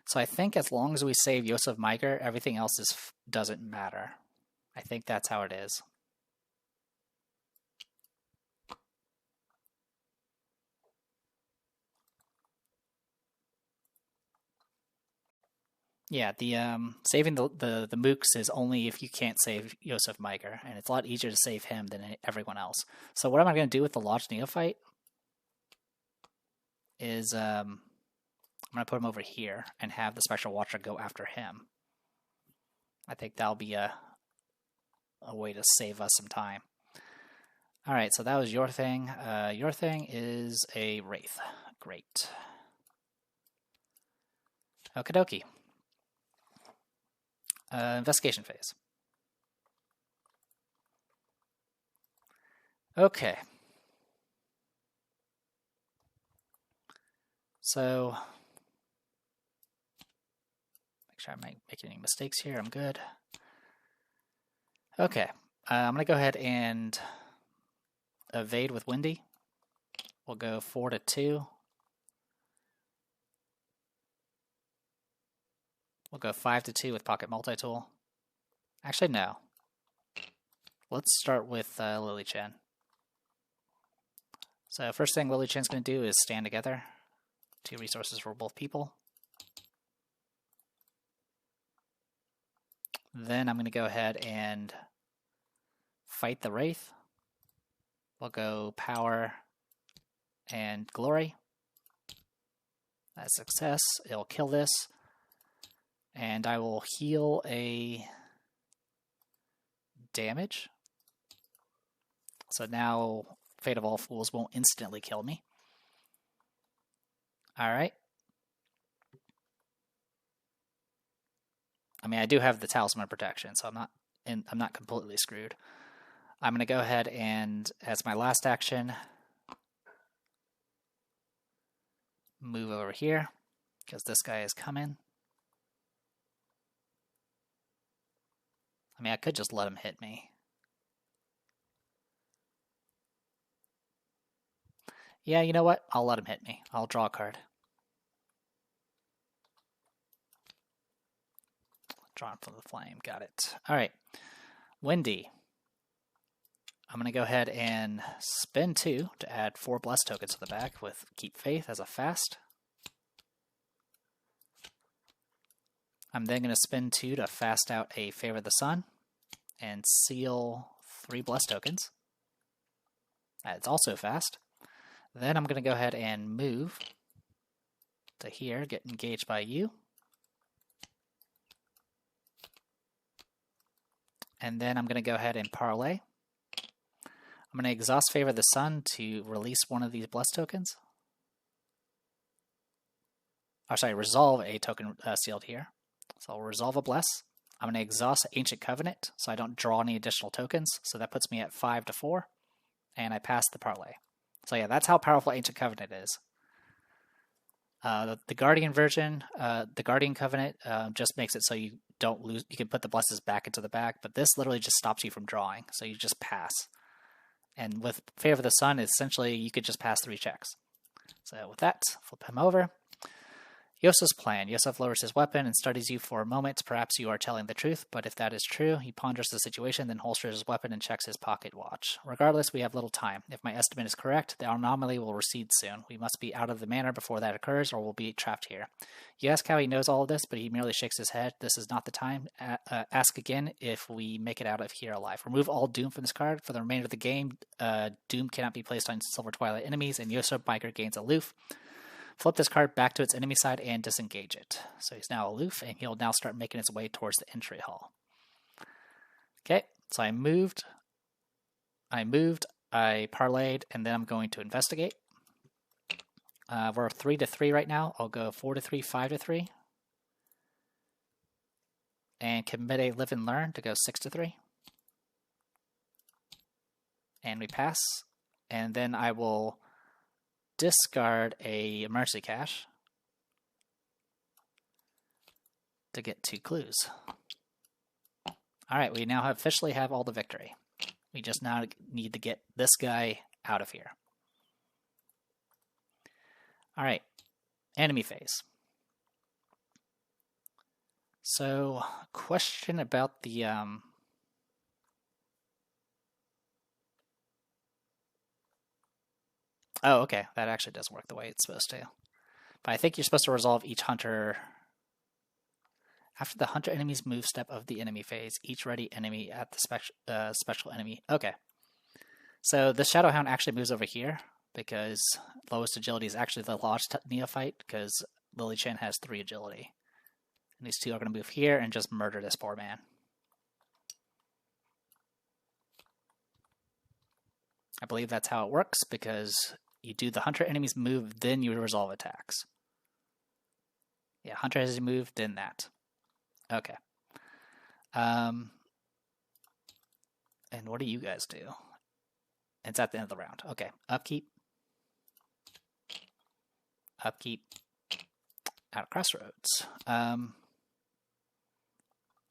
So I think as long as we save Yosef Miker, everything else doesn't matter. I think that's how it is. Yeah, the saving the mooks is only if you can't save Yosef Miker, and it's a lot easier to save him than everyone else. So what am I going to do with the Lodge Neophyte? Is I'm going to put him over here and have the Spectral Watcher go after him. I think that'll be a way to save us some time. Alright, so that was your thing. Your thing is a Wraith. Great. Okie dokie. Investigation phase. Okay. So, make sure I'm not making any mistakes here. I'm good. Okay. I'm going to go ahead and evade with Windy. We'll go 4-2. We'll go 5-2 with Pocket Multi-Tool. Actually, no. Let's start with Lily Chen. So first thing Lily Chen's going to do is stand together. 2 resources for both people. Then I'm going to go ahead and fight the Wraith. We'll go Power and Glory. That's success. It'll kill this. And I will heal a damage. So now Fate of All Fools won't instantly kill me. Alright. I mean, I do have the Talisman Protection, so I'm not completely screwed. I'm going to go ahead and, as my last action, move over here, because this guy is coming. I mean, I could just let him hit me. Yeah, you know what? I'll let him hit me. I'll draw a card. Drawn from the flame. Got it. All right. Windy. I'm going to go ahead and spend 2 to add 4 Bless tokens to the back with Keep Faith as a fast. I'm then going to spend 2 to fast out a Favor the Sun and seal 3 Bless tokens. That's also fast. Then I'm going to go ahead and move to here, get engaged by you. And then I'm going to go ahead and parlay. I'm going to exhaust Favor the Sun to release one of these Bless tokens. Or sorry, resolve a token sealed here. So I'll resolve a Bless. I'm going to exhaust Ancient Covenant so I don't draw any additional tokens. So that puts me at 5 to 4. And I pass the parlay. So yeah, that's how powerful Ancient Covenant is. The Guardian version, the Guardian Covenant just makes it so you don't lose. You can put the blesses back into the back, but this literally just stops you from drawing. So you just pass. And with Favor of the Sun, essentially you could just pass 3 checks. So with that, flip him over. Yosef's plan. Yosef lowers his weapon and studies you for a moment. Perhaps you are telling the truth, but if that is true, he ponders the situation, then holsters his weapon and checks his pocket watch. Regardless, we have little time. If my estimate is correct, the anomaly will recede soon. We must be out of the manor before that occurs, or we'll be trapped here. You ask how he knows all of this, but he merely shakes his head. This is not the time. Ask again if we make it out of here alive. Remove all Doom from this card. For the remainder of the game, Doom cannot be placed on Silver Twilight enemies, and Yosef Biker gains aloof. Flip this card back to its enemy side and disengage it. So he's now aloof, and he'll now start making his way towards the entry hall. Okay, so I moved, I parlayed, and then I'm going to investigate. We're 3 to 3 right now. I'll go 4 to 3, 5 to 3. And commit a live and learn to go 6 to 3. And we pass. And then I will discard a emergency cache to get 2 clues. Alright, we now officially have all the victory. We just now need to get this guy out of here. Alright, enemy phase. So, question about the oh, okay. That actually does work the way it's supposed to. But I think you're supposed to resolve each hunter. After the hunter enemy's move step of the enemy phase, each ready enemy at the special enemy. Okay. So the Shadowhound actually moves over here because lowest agility is actually the Lodge Neophyte because Lily Chen has 3 agility. And these 2 are going to move here and just murder this poor man. I believe that's how it works because you do the hunter enemy's move, then you resolve attacks. Yeah, hunter has his move, then that. Okay. And what do you guys do? It's at the end of the round. Okay, upkeep. Upkeep. Out of Crossroads.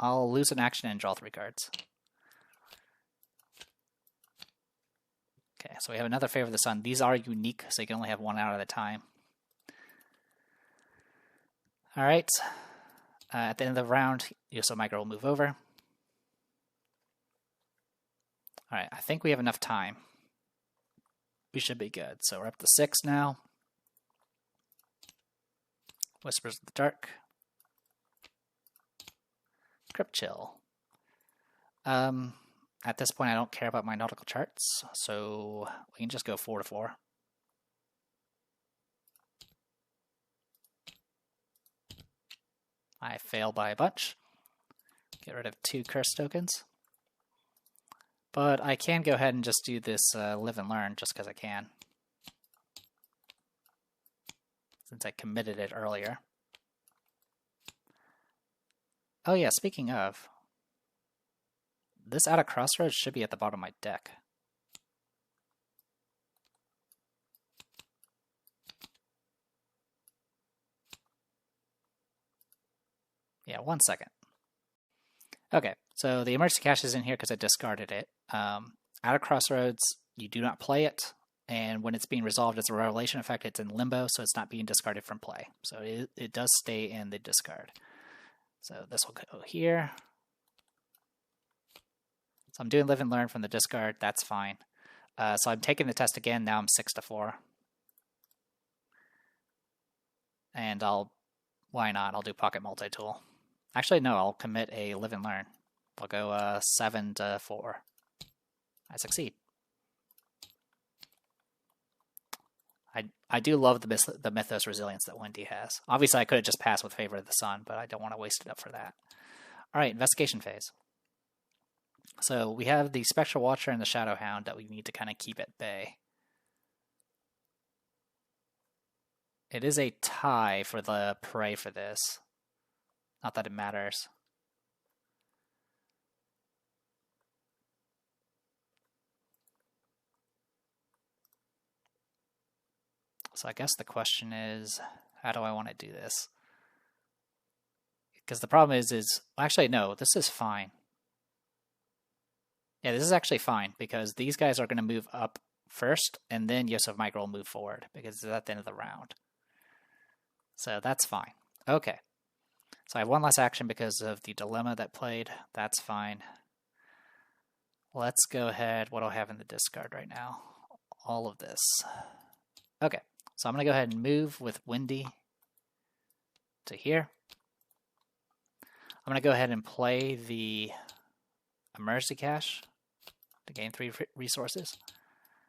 I'll lose an action and draw 3 cards. Okay, so we have another Favor of the Sun. These are unique, so you can only have 1 out at a time. Alright. At the end of the round, Yosef Micro will move over. Alright, I think we have enough time. We should be good. So we're up to 6 now. Whispers of the Dark. Crypt Chill. At this point, I don't care about my nautical charts, so we can just go 4 to 4. I fail by a bunch. Get rid of 2 curse tokens. But I can go ahead and just do this live and learn just because I can. Since I committed it earlier. Oh yeah, speaking of, this Out of Crossroads should be at the bottom of my deck. Yeah, 1 second. Okay, so the emergency cache is in here because I discarded it. Out of Crossroads, you do not play it, and when it's being resolved as a revelation effect, it's in limbo, so it's not being discarded from play. So it does stay in the discard. So this will go here. So I'm doing live and learn from the discard. That's fine. So I'm taking the test again. Now I'm 6-4. And why not? I'll do pocket multi-tool. Actually, no, I'll commit a live and learn. I'll go 7-4. I succeed. I do love the Mythos resilience that Wendy has. Obviously, I could have just passed with Favor of the Sun, but I don't want to waste it up for that. All right, investigation phase. So we have the Spectral Watcher and the Shadow Hound that we need to kind of keep at bay. It is a tie for the prey for this. Not that it matters. So I guess the question is, how do I want to do this? Because the problem is actually, no, this is fine. Yeah, this is actually fine, because these guys are going to move up first, and then Yosef Micro will move forward, because it's at the end of the round. So that's fine. Okay. So I have one less action because of the dilemma that played. That's fine. Let's go ahead. What do I have in the discard right now? All of this. Okay. So I'm going to go ahead and move with Windy to here. I'm going to go ahead and play the Emergency Cache to gain 3 resources.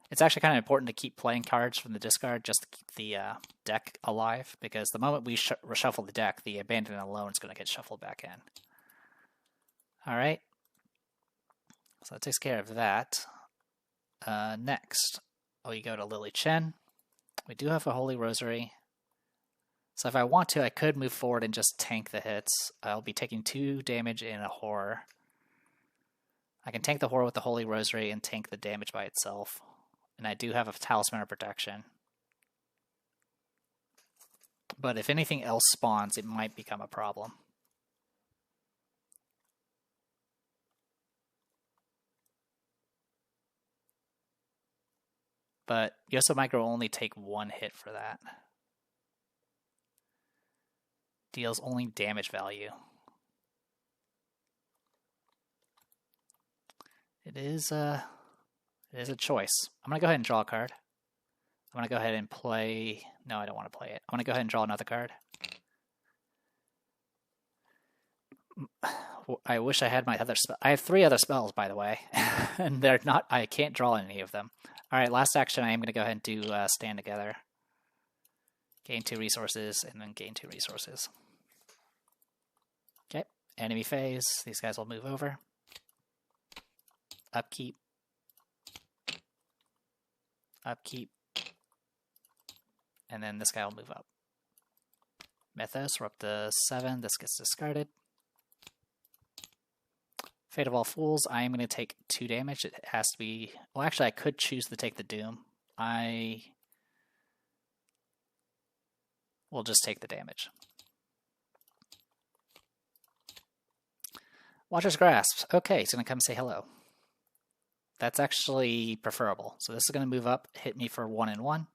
It's actually kind of important to keep playing cards from the discard just to keep the deck alive, because the moment we reshuffle the deck, the Abandon alone is going to get shuffled back in. Alright. So that takes care of that. Next, we go to Lily Chen. We do have a Holy Rosary. So if I want to, I could move forward and just tank the hits. I'll be taking 2 damage in a Horror. I can tank the Horror with the Holy Rosary and tank the damage by itself. And I do have a Talisman of Protection. But if anything else spawns, it might become a problem. But Yosef Micro will only take 1 hit for that. Deals only damage value. It is a choice. I'm going to go ahead and draw a card. I'm going to go ahead and play... No, I don't want to play it. I'm going to go ahead and draw another card. I wish I had my other spell. I have 3 other spells, by the way. And they're not... I can't draw any of them. Alright, last action, I am going to go ahead and do Stand Together. Gain 2 resources, and then gain 2 resources. Okay, enemy phase. These guys will move over. Upkeep. Upkeep. And then this guy will move up. Mythos, we're up to 7. This gets discarded. Fate of All Fools, I am going to take 2 damage. It has to be... Well, actually, I could choose to take the Doom. I will just take the damage. Watcher's Grasp. Okay, he's going to come say hello. That's actually preferable. So this is going to move up, hit me for 1 and 1,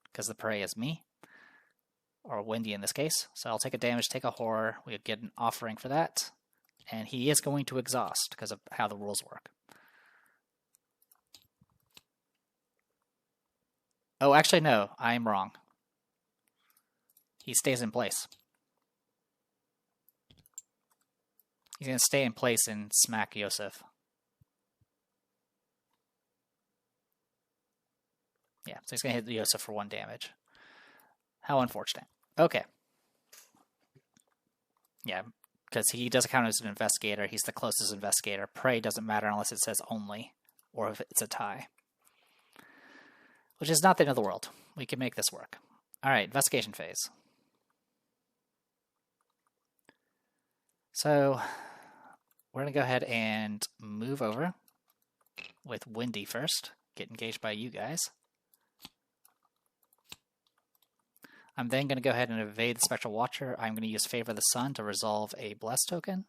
because the prey is me, or Wendy in this case. So I'll take a damage, take a Horror. We get an offering for that. And he is going to exhaust because of how the rules work. Oh, actually, no. I'm wrong. He stays in place. He's going to stay in place and smack Yosef. Yeah, so he's going to hit Yosef for 1 damage. How unfortunate. Okay. Yeah. Because he does count as an investigator. He's the closest investigator. Prey doesn't matter unless it says only, or if it's a tie. Which is not the end of the world. We can make this work. Alright, investigation phase. So, we're going to go ahead and move over with Windy first. Get engaged by you guys. I'm then going to go ahead and evade the Spectral Watcher. I'm going to use Favor of the Sun to resolve a Bless token.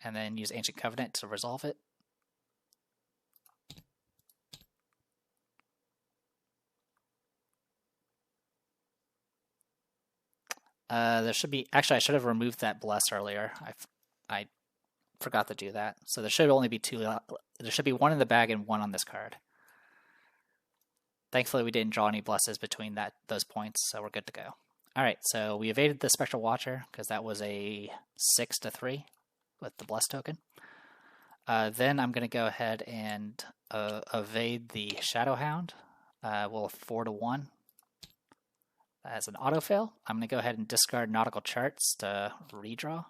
And then use Ancient Covenant to resolve it. There should be... Actually, I should have removed that bless earlier. I forgot to do that. So there should only be 2. There should be 1 in the bag and 1 on this card. Thankfully, we didn't draw any blesses between those points, so we're good to go. All right, so we evaded the Spectral Watcher because that was a 6-3 with the bless token. Then I'm going to go ahead and evade the Shadow Hound. We'll 4-1. As an autofill, I'm going to go ahead and discard Nautical Charts to redraw.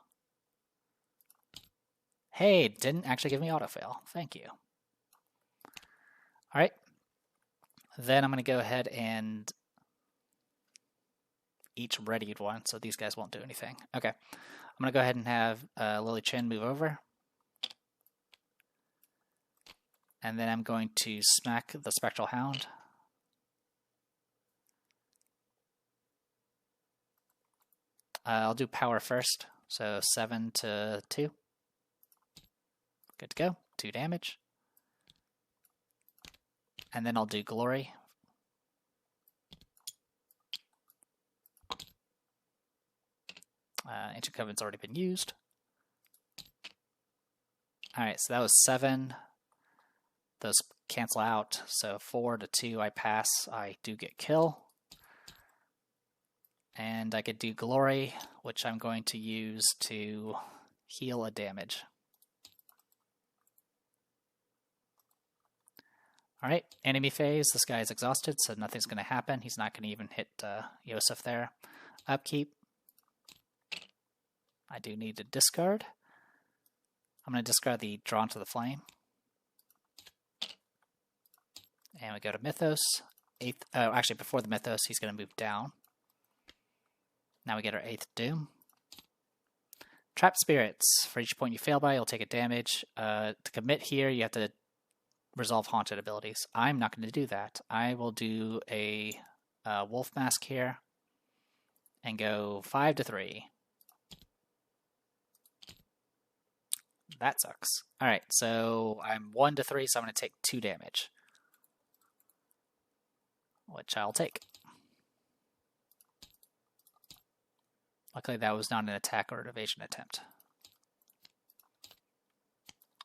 Hey, didn't actually give me autofill. Thank you. All right. Then I'm going to go ahead and each readied one, so these guys won't do anything. Okay. I'm going to go ahead and have Lily Chin move over. And then I'm going to smack the Spectral Hound. I'll do power first, so 7-2. Good to go. 2 damage. And then I'll do glory. Ancient Covenant's already been used. Alright, so that was 7. Those cancel out, so 4-2 I pass. I do get kill. And I could do glory, which I'm going to use to heal a damage. Alright, enemy phase. This guy is exhausted, so nothing's going to happen. He's not going to even hit Yosef there. Upkeep. I do need to discard. I'm going to discard the Drawn to the Flame. And we go to Mythos. Actually, before the Mythos, he's going to move down. Now we get our 8th Doom. Trap Spirits. For each point you fail by, you'll take a damage. To commit here, you have to resolve Haunted abilities. I'm not going to do that. I will do a Wolf Mask here and go 5-3. That sucks. Alright, so I'm 1-3, so I'm going to take 2 damage. Which I'll take. Luckily that was not an attack or an evasion attempt.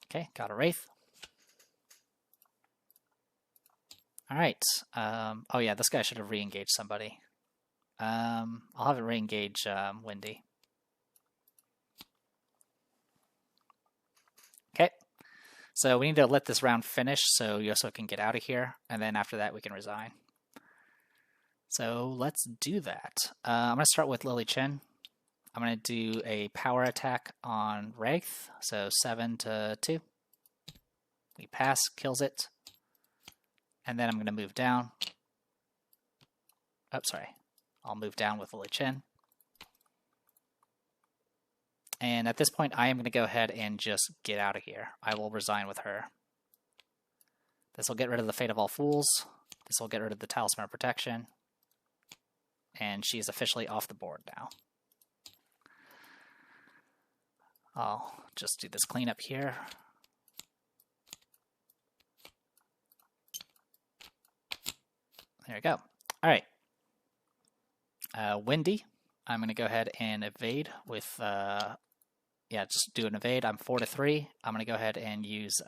Okay, got a Wraith. Alright, oh yeah, this guy should have re-engaged somebody. I'll have it re-engage Wendy. Okay, so we need to let this round finish so Yoso can get out of here, and then after that we can resign. So let's do that. I'm going to start with Lily Chen. I'm going to do a power attack on Wraith, so 7-2. We pass, kills it. And then I'm going to move down. Oh, sorry. I'll move down with Lily Chen. And at this point, I am going to go ahead and just get out of here. I will resign with her. This will get rid of the Fate of All Fools. This will get rid of the Talisman of Protection. And she is officially off the board now. I'll just do this cleanup here. There we go. All right. Wendy, I'm going to go ahead and evade with, just do an evade. I'm 4-3. I'm going to go ahead and use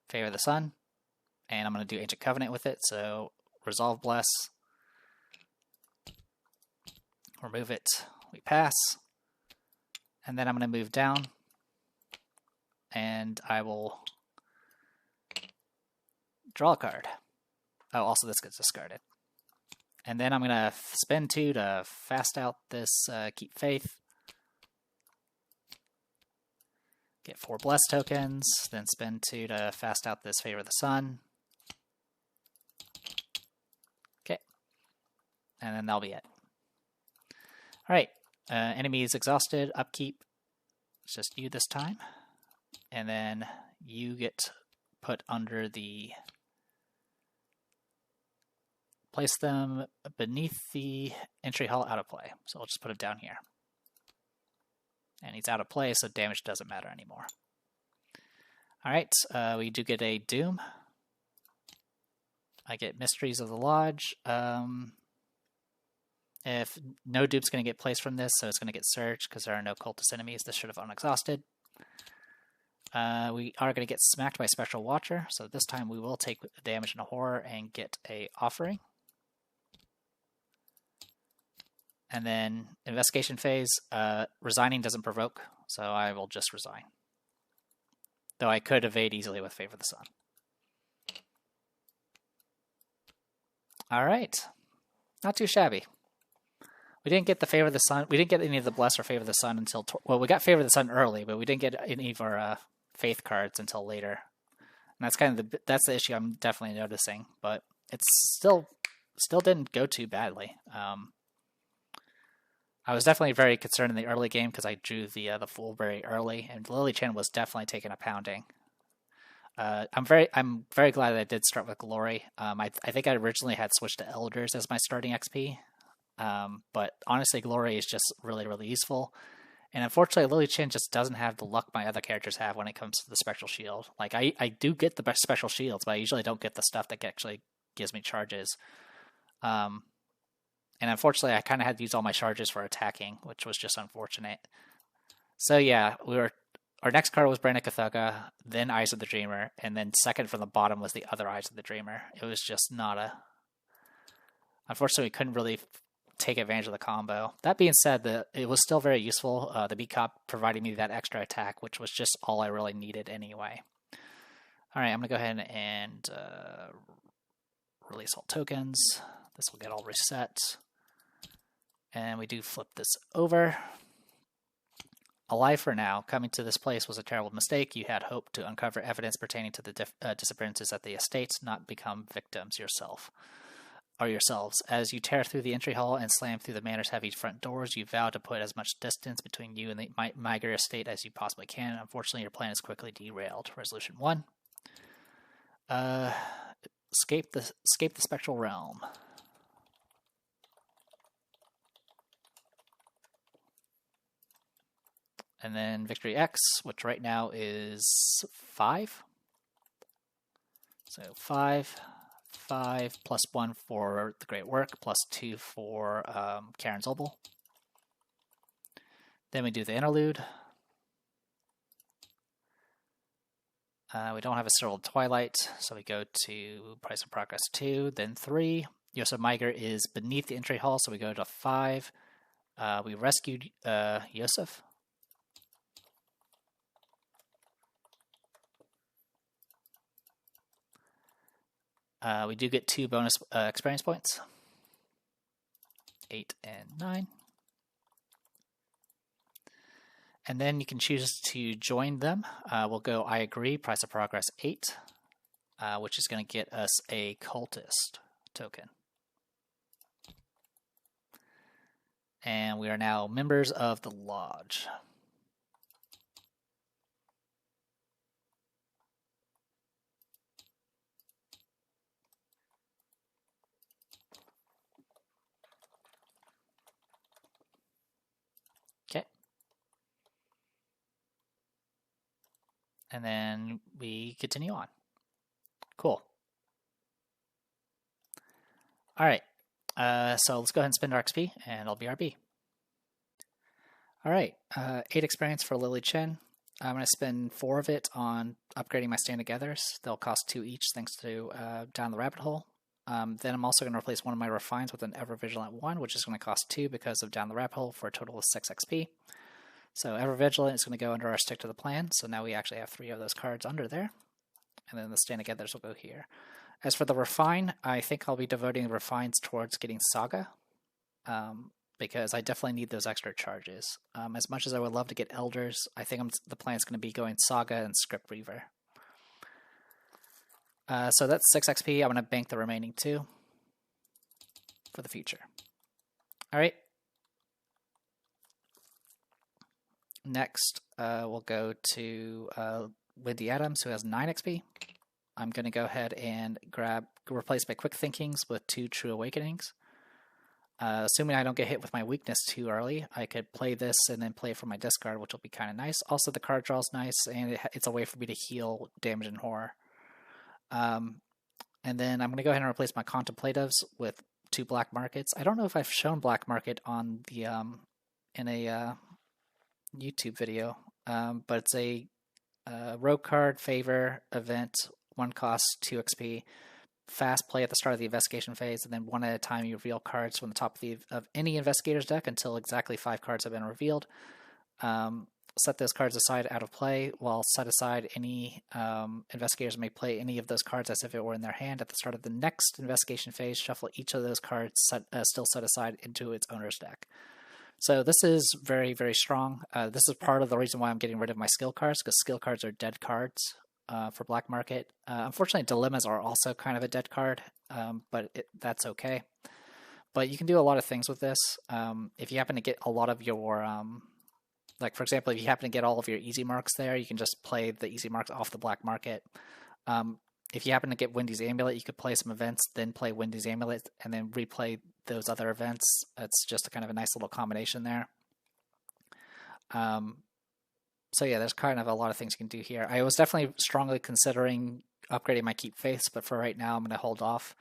Favor of the Sun. And I'm going to do Ancient Covenant with it. So Resolve Bless. Remove it. We pass. And then I'm going to move down. And I will draw a card. Oh, also this gets discarded. And then I'm going to spend 2 to fast out this Keep Faith. Get 4 Bless tokens. Then spend 2 to fast out this Favor of the Sun. Okay. And then that'll be it. Alright. Enemy is exhausted. Upkeep. It's just you this time. And then you get put under the... Place them beneath the entry hall out of play. So I'll just put him down here. And he's out of play, so damage doesn't matter anymore. Alright, we do get a Doom. I get Mysteries of the Lodge. If no dupe's going to get placed from this, so it's going to get surged because there are no cultist enemies. This should have unexhausted. We are going to get smacked by Spectral Watcher, so this time we will take damage and a horror and get a offering. And then investigation phase, resigning doesn't provoke, so I will just resign. Though I could evade easily with Favor the Sun. Alright. Not too shabby. We didn't get the Favor of the Sun. We didn't get any of the Bless or Favor of the Sun until... Well, we got Favor of the Sun early, but we didn't get any of our Faith cards until later. And that's kind of the issue I'm definitely noticing. But it's still didn't go too badly. I was definitely very concerned in the early game because I drew the Fool very early, and Lily Chen was definitely taking a pounding. I'm very glad that I did start with Glory. I think I originally had switched to Elders as my starting XP, but honestly, Glory is just really, really useful. And unfortunately, Lily Chen just doesn't have the luck my other characters have when it comes to the Spectral Shield. Like I do get the best Spectral Shields, but I usually don't get the stuff that actually gives me charges. And unfortunately, I kind of had to use all my charges for attacking, which was just unfortunate. So yeah, our next card was Brandon Kathuga, then Eyes of the Dreamer, and then second from the bottom was the other Eyes of the Dreamer. It was just not a... Unfortunately, we couldn't really take advantage of the combo. That being said, it was still very useful. The B-Cop providing me that extra attack, which was just all I really needed anyway. Alright, I'm going to go ahead and release all tokens. This will get all reset. And we do flip this over. Alive for now. Coming to this place was a terrible mistake. You had hoped to uncover evidence pertaining to the disappearances at the estates, not become victims yourselves. As you tear through the entry hall and slam through the manor's heavy front doors, you vow to put as much distance between you and the Miger estate as you possibly can. Unfortunately, your plan is quickly derailed. Resolution 1. Escape the spectral realm. And then Victory X, which right now is 5. So 5 plus 1 for the great work, plus 2 for Karen's Opal. Then we do the interlude. We don't have a Sterile Twilight, so we go to Price of Progress 2, then 3. Yosef Miger is beneath the entry hall, so we go to 5. We rescued Yosef. We do get 2 bonus experience points. 8 and 9. And then you can choose to join them. We'll go I agree, Price of Progress 8, which is going to get us a cultist token. And we are now members of the Lodge. And then we continue on. Cool. All right. So let's go ahead and spend our XP, and I'll BRB. All right. 8 experience for Lily Chen. I'm going to spend 4 of it on upgrading my Stand Togethers. They'll cost 2 each thanks to Down the Rabbit Hole. Then I'm also going to replace one of my Refines with an Ever Vigilant 1, which is going to cost 2 because of Down the Rabbit Hole for a total of 6 XP. So Ever Vigilant is going to go under our Stick to the Plan, so now we actually have 3 of those cards under there. And then the Stand Togethers will go here. As for the Refine, I think I'll be devoting the Refines towards getting Saga, because I definitely need those extra charges. As much as I would love to get Elders, I think the plan is going to be going Saga and Script Reaver. So that's 6 XP. I'm going to bank the remaining 2 for the future. Alright. Next, we'll go to Wendy Adams, who has 9 XP. I'm going to go ahead and replace my Quick Thinkings with 2 True Awakenings. Assuming I don't get hit with my weakness too early, I could play this and then play for my discard, which will be kind of nice. Also, the card draw is nice, and it's a way for me to heal damage and horror. And then I'm going to go ahead and replace my Contemplatives with 2 black markets. I don't know if I've shown black market on the in a YouTube video, but it's a rogue card favor event, 1 cost 2 XP. Fast play at the start of the investigation phase, and then 1 at a time you reveal cards from the top of any investigator's deck until exactly 5 cards have been revealed. Set those cards aside out of play. While set aside, any investigators may play any of those cards as if it were in their hand. At the start of the next investigation phase, shuffle each of those cards still set aside into its owner's deck. So this is very, very strong. This is part of the reason why I'm getting rid of my skill cards, because skill cards are dead cards for black market. Unfortunately, dilemmas are also kind of a dead card, but that's okay. But you can do a lot of things with this. If you happen to get a lot of your, like for example, if you happen to get all of your easy marks there, you can just play the easy marks off the black market. If you happen to get Wendy's Amulet, you could play some events, then play Wendy's Amulet, and then replay those other events. It's just a kind of a nice little combination there. So yeah, there's kind of a lot of things you can do here. I was definitely strongly considering upgrading my Keep Faiths, but for right now, I'm going to hold off.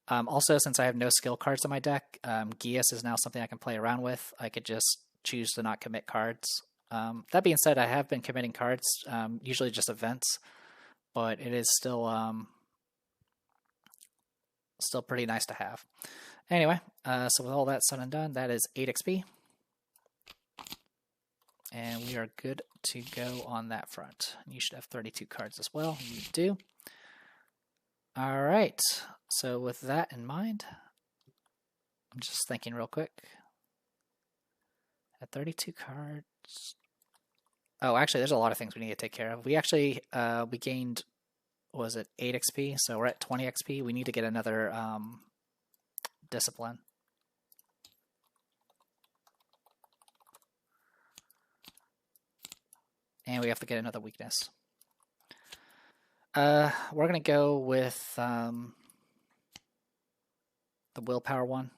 Also, since I have no skill cards in my deck, Gias is now something I can play around with. I could just choose to not commit cards. That being said, I have been committing cards, usually just events, but it is still pretty nice to have. Anyway, so with all that said and done, that is 8 XP. And we are good to go on that front. You should have 32 cards as well. You do. All right. So with that in mind, I'm just thinking real quick. At 32 cards. Oh, actually, there's a lot of things we need to take care of. We actually we gained, what was it, 8 XP? So we're at 20 XP. We need to get another discipline. And we have to get another weakness. We're going to go with the willpower one.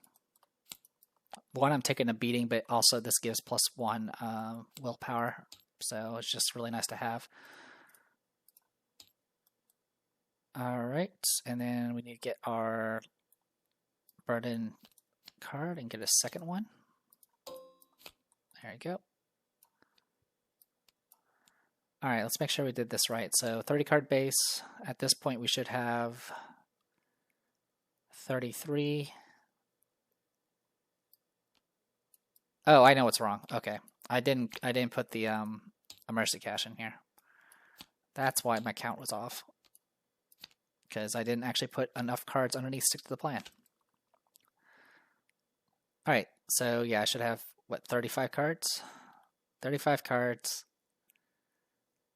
One, I'm taking a beating, but also this gives +1 willpower. So it's just really nice to have. Alright, and then we need to get our burden card and get a second one. There you go. Alright, let's make sure we did this right. So 30 card base. At this point we should have 33. Oh, I know what's wrong. Okay. I didn't put the Mercy Cache in here. That's why my count was off. Because I didn't actually put enough cards underneath Stick to the Plan. Alright, so yeah, I should have, what, 35 cards? 35 cards.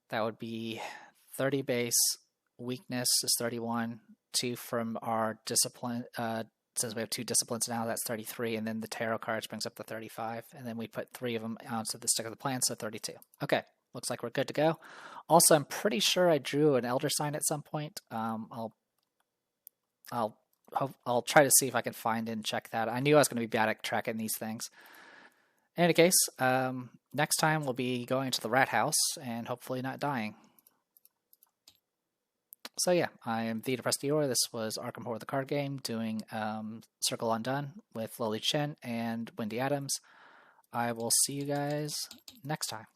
That would be 30 base, weakness is 31, 2 from our discipline, since we have 2 disciplines now, that's 33, and then the tarot cards brings up to 35, and then we put 3 of them onto the Stick of the Plan, so 32. Okay, looks like we're good to go. Also, I'm pretty sure I drew an Elder Sign at some point. I'll try to see if I can find and check that. I knew I was going to be bad at tracking these things. In any case, next time we'll be going to the rat house and hopefully not dying. So yeah, I am the Depressed Dior. This was Arkham Horror the card game, doing Circle Undone with Lily Chen and Wendy Adams. I will see you guys next time.